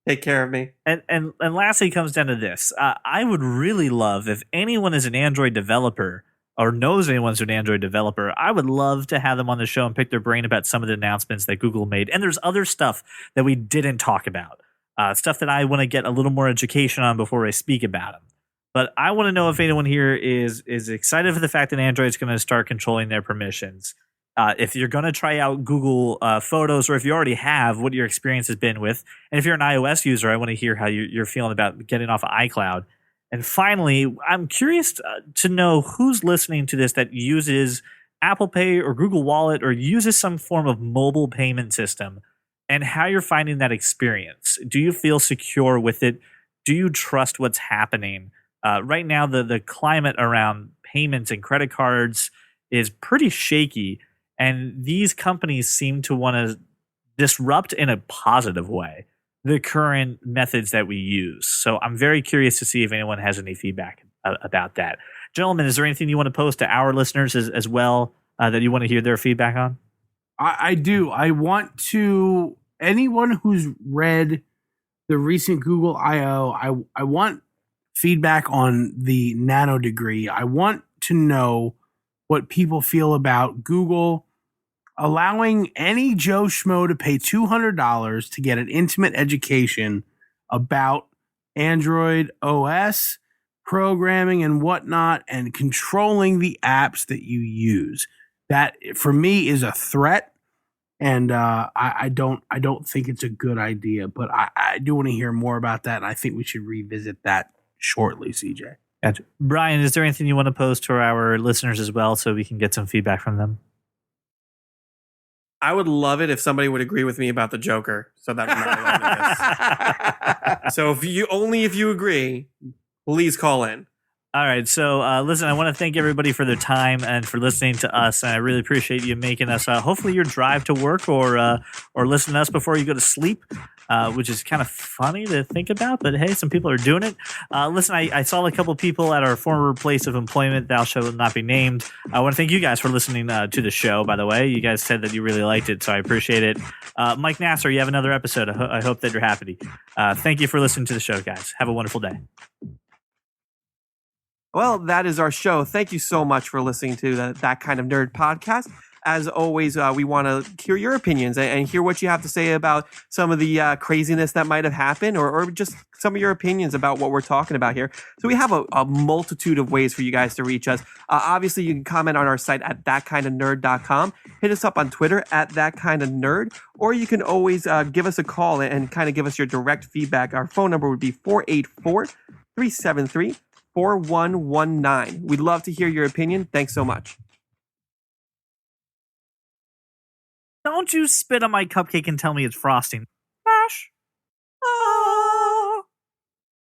take care of me. And lastly, it comes down to this. I would really love if anyone is an Android developer or knows anyone who's an Android developer, I would love to have them on the show and pick their brain about some of the announcements that Google made. And there's other stuff that we didn't talk about, stuff that I want to get a little more education on before I speak about them. But I want to know if anyone here is excited for the fact that Android's going to start controlling their permissions. If you're going to try out Google Photos, or if you already have, what your experience has been with. And if you're an iOS user, I want to hear how you're feeling about getting off of iCloud. And finally, I'm curious to know who's listening to this that uses Apple Pay or Google Wallet or uses some form of mobile payment system, and how you're finding that experience. Do you feel secure with it? Do you trust what's happening? Right now, the climate around payments and credit cards is pretty shaky, and these companies seem to want to disrupt in a positive way the current methods that we use. So I'm very curious to see if anyone has any feedback about that. Gentlemen, is there anything you want to post to our listeners as well that you want to hear their feedback on? I do. I want to, anyone who's read the recent Google I/O, I want feedback on the Nano Degree. I want to know what people feel about Google allowing any Joe Schmo to pay $200 to get an intimate education about Android OS, programming and whatnot, and controlling the apps that you use. That, for me, is a threat. And I don't think it's a good idea, but I do want to hear more about that. And I think we should revisit that shortly, CJ. Gotcha. Brian, is there anything you want to post to our listeners as well so we can get some feedback from them? I would love it if somebody would agree with me about the Joker, so that I'm not alone in this. So if you agree, please call in. All right. So, listen, I want to thank everybody for their time and for listening to us. And I really appreciate you making us, hopefully your drive to work or listen to us before you go to sleep, which is kind of funny to think about. But hey, some people are doing it. Listen, I saw a couple people at our former place of employment, thou shalt not be named. I want to thank you guys for listening to the show, by the way. You guys said that you really liked it, so I appreciate it. Mike Nasser, you have another episode. I hope that you're happy. Thank you for listening to the show, guys. Have a wonderful day. Well, that is our show. Thank you so much for listening to That Kind of Nerd podcast. As always, we want to hear your opinions and hear what you have to say about some of the craziness that might have happened or just some of your opinions about what we're talking about here. So we have a multitude of ways for you guys to reach us. Obviously, you can comment on our site at thatkindofnerd.com. Hit us up on Twitter at thatkindofnerd, or you can always give us a call and kind of give us your direct feedback. Our phone number would be 484-373-4119. We'd love to hear your opinion. Thanks so much. Don't you spit on my cupcake and tell me it's frosting.